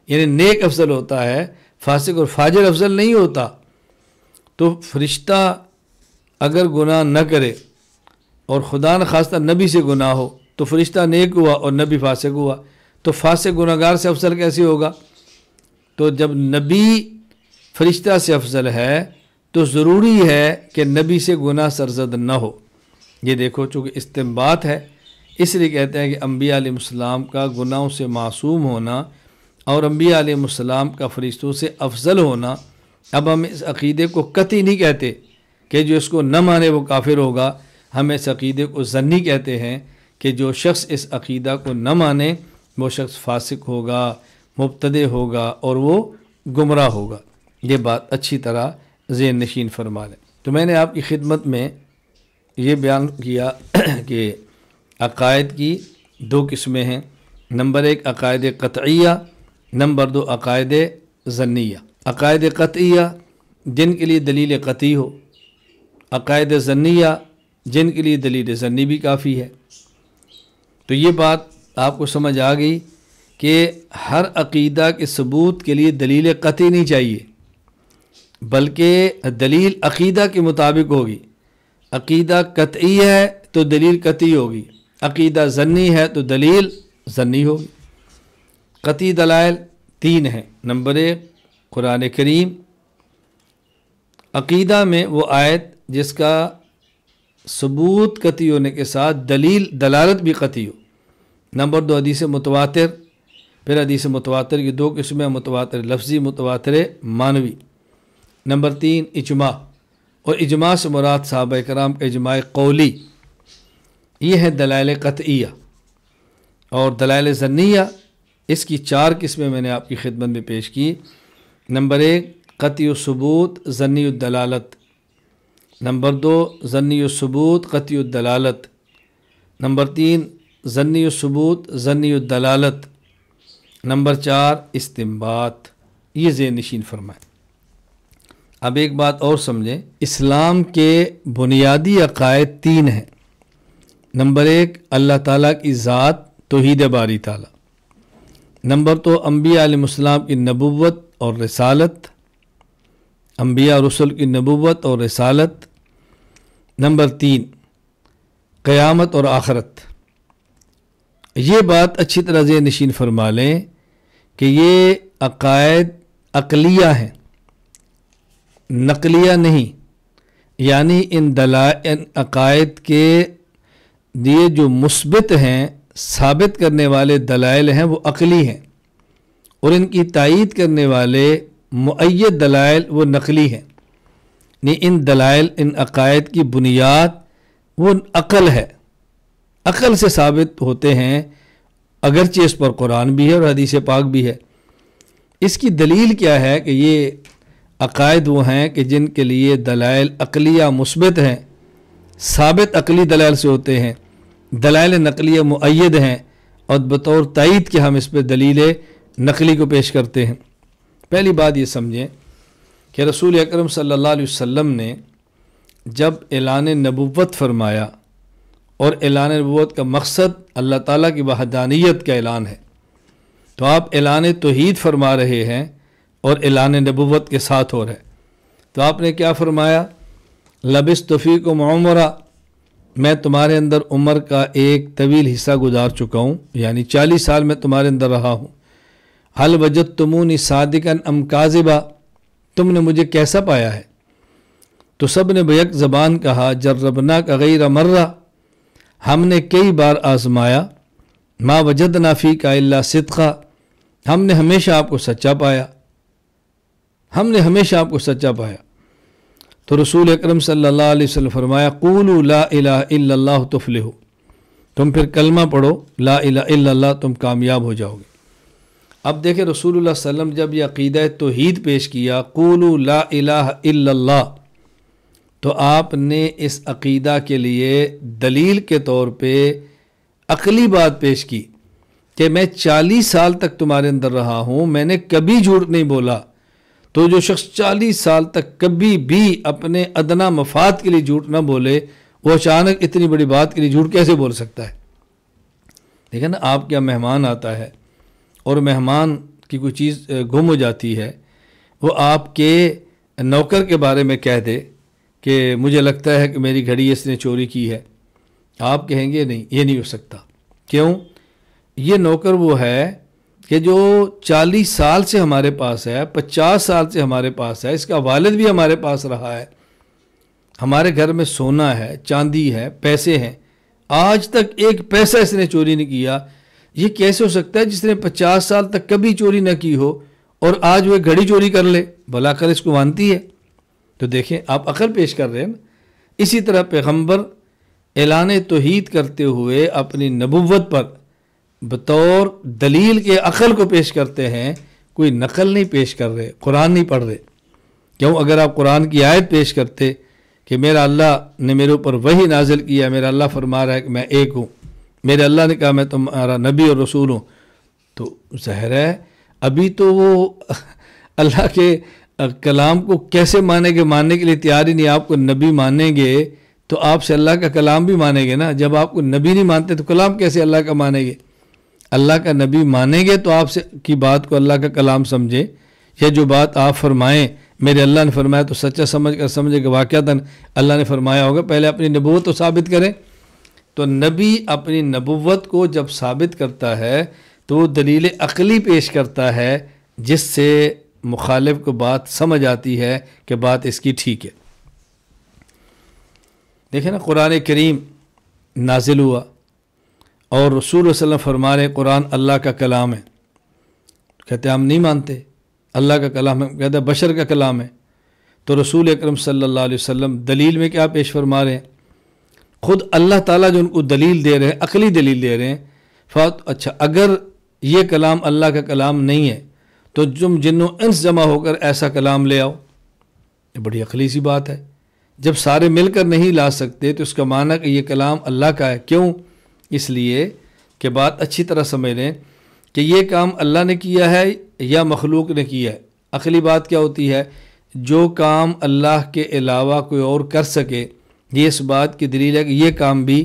یعنی نیک افضل ہوتا ہے، فاسق اور فاجر افضل نہیں ہوتا۔ تو فرشتہ اگر گناہ نہ کرے اور خدا نخواستہ نبی سے گناہ ہو تو فرشتہ نیک ہوا اور نبی فاسق ہوا، تو فاسق گناہ گار سے افضل کیسے ہوگا؟ تو جب نبی فرشتہ سے افضل ہے تو ضروری ہے کہ نبی سے گناہ سرزد نہ ہو۔ یہ دیکھو چونکہ استنباط ہے، اس لیے کہتے ہیں کہ انبیاء علیہ السلام کا گناہوں سے معصوم ہونا اور انبیاء علیہ السلام کا فرشتوں سے افضل ہونا، اب ہم اس عقیدے کو قطعی نہیں کہتے کہ جو اس کو نہ مانے وہ کافر ہوگا، ہم اس عقیدے کو ظنی کہتے ہیں کہ جو شخص اس عقیدہ کو نہ مانے وہ شخص فاسق ہوگا، مبتدع ہوگا اور وہ گمراہ ہوگا۔ یہ بات اچھی طرح ذہن نشین فرما لیں۔ تو میں نے آپ کی خدمت میں یہ بیان کیا کہ عقائد کی 2 قسمیں ہیں، نمبر 1 عقائد قطعیہ، نمبر 2 عقائد ظنیہ۔ عقائد قطعیہ جن کے لیے دلیل قطعی ہو، عقائد ظنیہ جن کے لیے دلیل ظنی بھی کافی ہے۔ تو یہ بات آپ کو سمجھ آ گئی کہ ہر عقیدہ کے ثبوت کے لیے دلیل قطعی نہیں چاہیے، بلکہ دلیل عقیدہ کے مطابق ہوگی۔ عقیدہ قطعی ہے تو دلیل قطعی ہوگی، عقیدہ ظنی ہے تو دلیل ظنی ہوگی۔ قطعی دلائل 3 ہیں۔ نمبر 1 قرآن کریم، عقیدہ میں وہ آیت جس کا ثبوت قطعی ہونے کے ساتھ دلالت بھی قطعی ہو۔ نمبر 2 حدیث متواتر، پھر حدیث متواتر کی 2 قسمیں، متواتر لفظی، متواتر معنوی۔ نمبر 3 اجماع، اور اجماع سے مراد صحابہ کرام کا اجماع قولی۔ یہ ہے دلائل قطعیہ۔ اور دلائل ظنیہ، اس کی 4 قسمیں میں نے آپ کی خدمت میں پیش کی۔ نمبر 1 قطعی الثبوت ظنی الدلالت، نمبر 2 ظنی الثبوت قطعی الدلالت، نمبر 3 ظنی الثبوت ظنی الدلالت، نمبر 4 استنباط۔ یہ ذہن نشین فرمائیں۔ اب ایک بات اور سمجھیں، اسلام کے بنیادی عقائد 3 ہیں۔ نمبر 1 اللہ تعالیٰ کی ذات، توحید باری تعالیٰ۔ نمبر 2 انبیاء علیہ السلام کی نبوت اور رسالت، انبیاء اور رسل کی نبوت اور رسالت۔ نمبر 3 قیامت اور آخرت۔ یہ بات اچھی طرح ذہن نشین فرما لیں کہ یہ عقائد عقلیہ ہیں، نقلیہ نہیں، یعنی ان عقائد کے یہ جو مثبت ہیں، ثابت کرنے والے دلائل ہیں، وہ عقلی ہیں، اور ان کی تائید کرنے والے مؤید دلائل وہ نقلی ہیں۔ یعنی ان دلائل، ان عقائد کی بنیاد وہ عقل ہے، عقل سے ثابت ہوتے ہیں، اگرچہ اس پر قرآن بھی ہے اور حدیث پاک بھی ہے۔ اس کی دلیل کیا ہے کہ یہ عقائد وہ ہیں کہ جن کے لیے دلائل عقلیہ مثبت ہیں، ثابت عقلی دلائل سے ہوتے ہیں، دلائل نقلیہ مؤید ہیں، اور بطور تائید کے ہم اس پہ دلیل نقلی کو پیش کرتے ہیں۔ پہلی بات یہ سمجھیں کہ رسول اکرم صلی اللہ علیہ وسلم نے جب اعلان نبوت فرمایا، اور اعلان نبوت کا مقصد اللہ تعالیٰ کی وحدانیت کا اعلان ہے، تو آپ اعلان توحید فرما رہے ہیں اور اعلان نبوت کے ساتھ ہو رہے، تو آپ نے کیا فرمایا؟ لبثت فیکم عمرا، میں تمہارے اندر عمر کا ایک طویل حصہ گزار چکا ہوں، یعنی 40 سال میں تمہارے اندر رہا ہوں۔ حل وجدتمونی صادقا ام کاذبا، تم نے مجھے کیسا پایا ہے؟ تو سب نے بیک زبان کہا جربناک غیر مرہ، ہم نے کئی بار آزمایا، ما وجدنا فیک الا صدقا، ہم نے ہمیشہ آپ کو سچا پایا، ہم نے ہمیشہ آپ کو سچا پایا۔ تو رسول اکرم صلی اللہ علیہ وسلم فرمایا قولوا لا الہ الا اللہ تفلحوا، تم پھر کلمہ پڑھو لا الہ الا اللہ، تم کامیاب ہو جاؤ گے۔ اب دیکھیں رسول اللہ صلی اللہ علیہ وسلم جب یہ عقیدہ توحید پیش کیا قولوا لا الہ الا اللہ، تو آپ نے اس عقیدہ کے لیے دلیل کے طور پہ عقلی بات پیش کی کہ میں 40 سال تک تمہارے اندر رہا ہوں، میں نے کبھی جھوٹ نہیں بولا۔ تو جو شخص 40 سال تک کبھی بھی اپنے ادنا مفاد کے لیے جھوٹ نہ بولے، وہ اچانک اتنی بڑی بات کے لیے جھوٹ کیسے بول سکتا ہے؟ دیکھیں نا، آپ کیا مہمان آتا ہے اور مہمان کی کوئی چیز گم ہو جاتی ہے، وہ آپ کے نوکر کے بارے میں کہہ دے کہ مجھے لگتا ہے کہ میری گھڑی اس نے چوری کی ہے، آپ کہیں گے نہیں، یہ نہیں ہو سکتا۔ کیوں؟ یہ نوکر وہ ہے کہ جو 40 سال سے ہمارے پاس ہے، 50 سال سے ہمارے پاس ہے، اس کا والد بھی ہمارے پاس رہا ہے، ہمارے گھر میں سونا ہے، چاندی ہے، پیسے ہیں، آج تک ایک پیسہ اس نے چوری نہیں کیا۔ یہ کیسے ہو سکتا ہے جس نے 50 سال تک کبھی چوری نہ کی ہو اور آج وہ گھڑی چوری کر لے؟ بھلا کر اس کو مانتی ہے؟ تو دیکھیں آپ عقل پیش کر رہے ہیں نا۔ اسی طرح پیغمبر اعلان توحید کرتے ہوئے اپنی نبوت پر بطور دلیل کے عقل کو پیش کرتے ہیں، کوئی نقل نہیں پیش کر رہے، قرآن نہیں پڑھ رہے۔ کیوں؟ اگر آپ قرآن کی آیت پیش کرتے کہ میرا اللہ نے میرے اوپر وحی نازل کیا، میرا اللہ فرما رہا ہے کہ میں ایک ہوں، میرے اللہ نے کہا میں تمہارا نبی اور رسول ہوں، تو ظاہر ہے ابھی تو وہ اللہ کے کلام کو کیسے مانیں گے؟ ماننے کے لیے تیار ہی نہیں۔ آپ کو نبی مانیں گے تو آپ سے اللہ کا کلام بھی مانیں گے نا۔ جب آپ کو نبی نہیں مانتے تو کلام کیسے اللہ کا مانیں گے؟ اللہ کا نبی مانیں گے تو آپ سے کی بات کو اللہ کا کلام سمجھیں، یا جو بات آپ فرمائیں میرے اللہ نے فرمایا تو سچا سمجھ کر سمجھے کہ واقعتاً اللہ نے فرمایا ہوگا۔ پہلے اپنی نبوت تو ثابت کریں۔ تو نبی اپنی نبوت کو جب ثابت کرتا ہے تو وہ دلیل عقلی پیش کرتا ہے، جس سے مخالف کو بات سمجھ آتی ہے کہ بات اس کی ٹھیک ہے۔ دیکھیں نا، قرآن کریم نازل ہوا اور رسول صلی اللہ علیہ وسلم فرما رہے قرآن اللہ کا کلام ہے، کہتے ہیں ہم نہیں مانتے، اللہ کا کلام ہے، کہتے ہیں بشر کا کلام ہے۔ تو رسول اکرم صلی اللہ علیہ وسلم دلیل میں کیا پیش فرما رہے ہیں؟ خود اللہ تعالیٰ جو ان کو دلیل دے رہے ہیں، عقلی دلیل دے رہے ہیں۔ اچھا، اگر یہ کلام اللہ کا کلام نہیں ہے تو تم جن و انس جمع ہو کر ایسا کلام لے آؤ۔ یہ بڑی عقلی سی بات ہے۔ جب سارے مل کر نہیں لا سکتے تو اس کا معنی کہ یہ کلام اللہ کا ہے۔ کیوں؟ اس لیے کہ بات اچھی طرح سمجھ لیں کہ یہ کام اللہ نے کیا ہے یا مخلوق نے کیا ہے۔ عقلی بات کیا ہوتی ہے؟ جو کام اللہ کے علاوہ کوئی اور کر سکے، یہ اس بات کی دلیل ہے کہ یہ کام بھی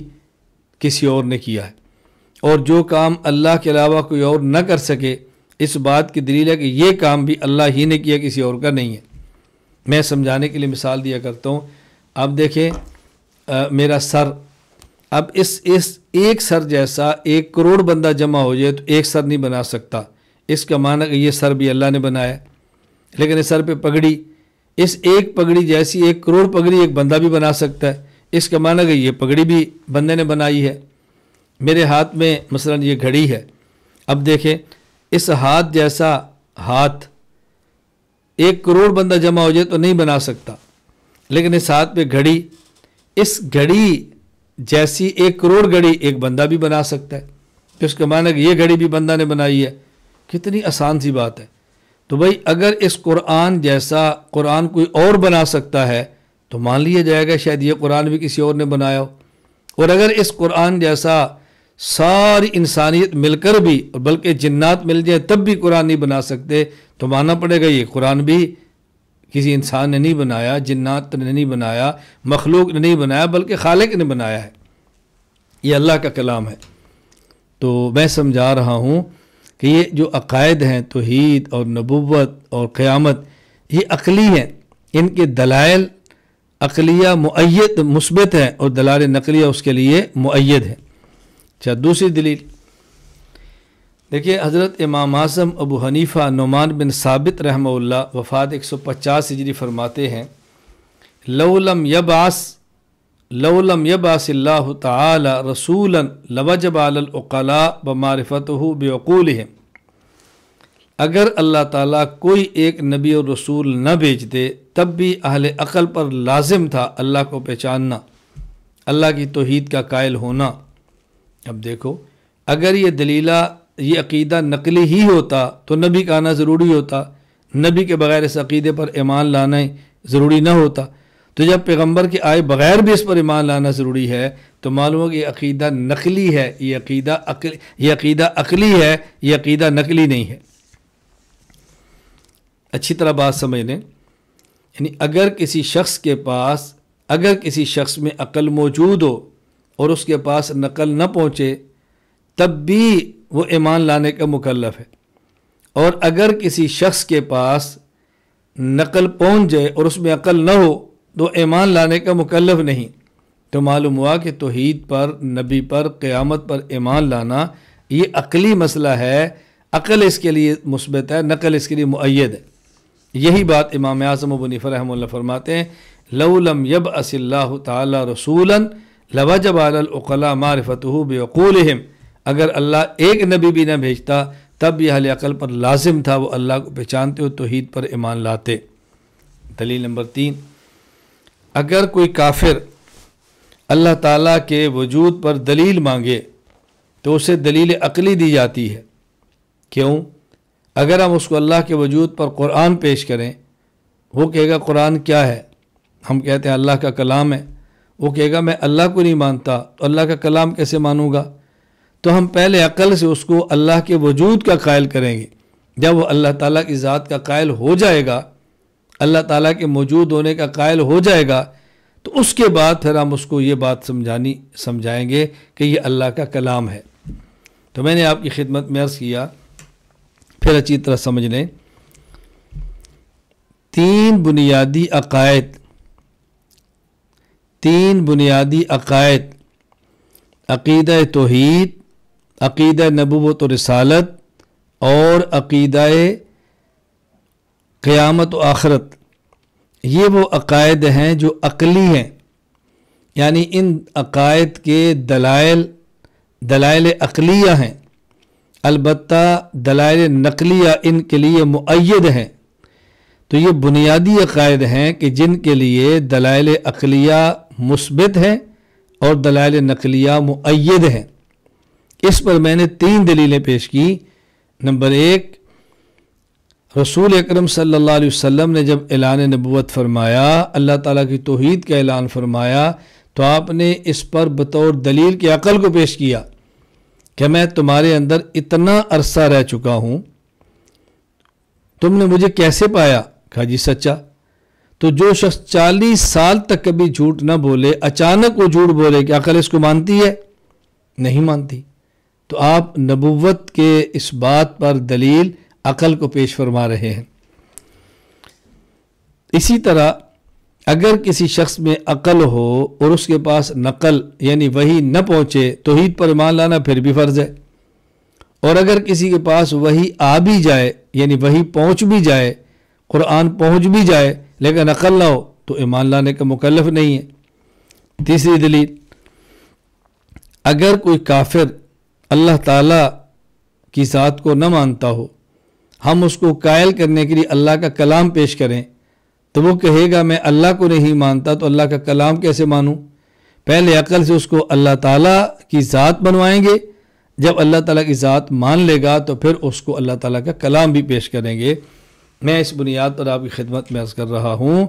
کسی اور نے کیا ہے، اور جو کام اللہ کے علاوہ کوئی اور نہ کر سکے، اس بات کی دلیل ہے کہ یہ کام بھی اللہ ہی نے کیا، کسی اور کا نہیں ہے۔ میں سمجھانے کے لیے مثال دیا کرتا ہوں۔ اب دیکھیں، میرا سر اب اس ایک سر جیسا 1 کروڑ بندہ جمع ہو جائے تو ایک سر نہیں بنا سکتا، اس کا معنی کہ یہ سر بھی اللہ نے بنایا، لیکن اس سر پہ پگڑی، اس ایک پگڑی جیسی 1 کروڑ پگڑی ایک بندہ بھی بنا سکتا ہے، اس کا معنی کہ یہ پگڑی بھی بندے نے بنائی ہے۔ میرے ہاتھ میں مثلا یہ گھڑی ہے، اب دیکھیں اس ہاتھ جیسا ہاتھ 1 کروڑ بندہ جمع ہو جائے تو نہیں بنا سکتا، لیکن اس ہاتھ پہ گھڑی، اس گھڑی جیسی 1 کروڑ گھڑی ایک بندہ بھی بنا سکتا ہے، تو اس کا معنی کہ یہ گھڑی بھی بندہ نے بنائی ہے۔ کتنی آسان سی بات ہے۔ تو بھائی اگر اس قرآن جیسا قرآن کوئی اور بنا سکتا ہے تو مان لیا جائے گا شاید یہ قرآن بھی کسی اور نے بنایا ہو، اور اگر اس قرآن جیسا ساری انسانیت مل کر بھی اور بلکہ جنات مل جائے تب بھی قرآن نہیں بنا سکتے تو ماننا پڑے گا یہ قرآن بھی کسی انسان نے نہیں بنایا، جنات نے نہیں بنایا، مخلوق نے نہیں بنایا، بلکہ خالق نے بنایا ہے، یہ اللہ کا کلام ہے۔ تو میں سمجھا رہا ہوں کہ یہ جو عقائد ہیں توحید اور نبوت اور قیامت یہ عقلی ہیں، ان کے دلائل عقلیہ مؤید مثبت ہیں اور دلائل نقلیہ اس کے لیے مؤید ہیں۔ اچھا دوسری دلیل دیکھیے، حضرت امام اعظم ابو حنیفہ نعمان بن ثابت رحمہ اللہ وفات 150 ہجری فرماتے ہیں، لو لم یبعث اللہ تعالی رسولا لوجب علی العقلاء بمعرفتہ بعقولہم، اگر اللہ تعالیٰ کوئی ایک نبی اور رسول نہ بھیجتے تب بھی اہل عقل پر لازم تھا اللہ کو پہچاننا، اللہ کی توحید کا قائل ہونا۔ اب دیکھو اگر یہ دلیلہ یہ عقیدہ نقلی ہی ہوتا تو نبی کا آنا ضروری ہوتا، نبی کے بغیر اس عقیدے پر ایمان لانا ضروری نہ ہوتا، تو جب پیغمبر کے آئے بغیر بھی اس پر ایمان لانا ضروری ہے تو معلوم ہو کہ یہ عقیدہ نقلی ہے، یہ عقیدہ عقلی ہے، یہ عقیدہ نقلی نہیں ہے۔ اچھی طرح بات سمجھ لیں، یعنی اگر کسی شخص میں عقل موجود ہو اور اس کے پاس نقل نہ پہنچے تب بھی وہ ایمان لانے کا مکلف ہے، اور اگر کسی شخص کے پاس نقل پہنچ جائے اور اس میں عقل نہ ہو تو ایمان لانے کا مکلف نہیں۔ تو معلوم ہوا کہ توحید پر، نبی پر، قیامت پر ایمان لانا یہ عقلی مسئلہ ہے، عقل اس کے لیے مثبت ہے، نقل اس کے لیے مؤید ہے۔ یہی بات امام اعظم ابو حنیفہ رحمہ اللہ فرماتے ہیں، لو لم یبعث اللہ تعالی رسولا لوجب علی العقلاء معرفتہ بعقولہم، اگر اللہ ایک نبی بھی نہ بھیجتا تب بھی اہل عقل پر لازم تھا وہ اللہ کو پہچانتے اور توحید پر ایمان لاتے۔ دلیل نمبر 3، اگر کوئی کافر اللہ تعالیٰ کے وجود پر دلیل مانگے تو اسے دلیل عقلی دی جاتی ہے۔ کیوں؟ اگر ہم اس کو اللہ کے وجود پر قرآن پیش کریں، وہ کہے گا قرآن کیا ہے؟ ہم کہتے ہیں اللہ کا کلام ہے، وہ کہے گا میں اللہ کو نہیں مانتا تو اللہ کا کلام کیسے مانوں گا؟ تو ہم پہلے عقل سے اس کو اللہ کے وجود کا قائل کریں گے، جب وہ اللہ تعالیٰ کی ذات کا قائل ہو جائے گا، اللہ تعالیٰ کے موجود ہونے کا قائل ہو جائے گا تو اس کے بعد پھر ہم اس کو یہ بات سمجھائیں گے کہ یہ اللہ کا کلام ہے۔ تو میں نے آپ کی خدمت میں عرض کیا، پھر اچھی طرح سمجھ لیں، 3 بنیادی عقائد، عقیدہ توحید، عقیدہ نبوت و رسالت اور عقیدہ قیامت و آخرت، یہ وہ عقائد ہیں جو عقلی ہیں، یعنی ان عقائد کے دلائل عقلیہ ہیں، البتہ دلائل نقلیہ ان کے لیے مؤید ہیں۔ تو یہ بنیادی عقائد ہیں کہ جن کے لیے دلائل عقلیہ مثبت ہیں اور دلائل نقلیہ مؤید ہیں۔ اس پر میں نے 3 دلیلیں پیش کی۔ نمبر 1، رسول اکرم صلی اللہ علیہ وسلم نے جب اعلان نبوت فرمایا، اللہ تعالیٰ کی توحید کا اعلان فرمایا، تو آپ نے اس پر بطور دلیل کے عقل کو پیش کیا کہ میں تمہارے اندر اتنا عرصہ رہ چکا ہوں، تم نے مجھے کیسے پایا؟ کہا جی سچا۔ تو جو شخص 40 سال تک کبھی جھوٹ نہ بولے، اچانک وہ جھوٹ بولے، کہ عقل اس کو مانتی ہے؟ نہیں مانتی۔ تو آپ نبوت کے اس بات پر دلیل عقل کو پیش فرما رہے ہیں۔ اسی طرح اگر کسی شخص میں عقل ہو اور اس کے پاس نقل یعنی وحی نہ پہنچے، توحید پر ایمان لانا پھر بھی فرض ہے، اور اگر کسی کے پاس وحی آ بھی جائے یعنی وحی پہنچ بھی جائے، قرآن پہنچ بھی جائے لیکن عقل نہ ہو تو ایمان لانے کا مکلف نہیں ہے۔ تیسری دلیل، اگر کوئی کافر اللہ تعالیٰ کی ذات کو نہ مانتا ہو، ہم اس کو قائل کرنے کے لیے اللہ کا کلام پیش کریں تو وہ کہے گا میں اللہ کو نہیں مانتا تو اللہ کا کلام کیسے مانوں؟ پہلے عقل سے اس کو اللہ تعالیٰ کی ذات بنوائیں گے، جب اللہ تعالیٰ کی ذات مان لے گا تو پھر اس کو اللہ تعالیٰ کا کلام بھی پیش کریں گے۔ میں اس بنیاد پر آپ کی خدمت میں عرض کر رہا ہوں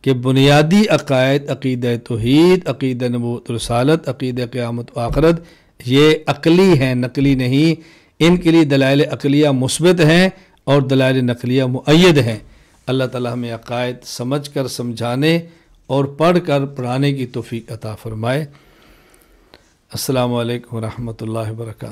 کہ بنیادی عقائد، عقیدہ توحید، عقیدہ نبوت و رسالت، عقیدہ قیامت و آخرت، یہ عقلی ہیں، نقلی نہیں۔ ان کے لیے دلائل عقلیہ مثبت ہیں اور دلائل نقلیہ مؤید ہیں۔ اللہ تعالیٰ ہمیں عقائد سمجھ کر سمجھانے اور پڑھ کر پڑھانے کی توفیق عطا فرمائے۔ السلام علیکم ورحمۃ اللہ وبرکاتہ۔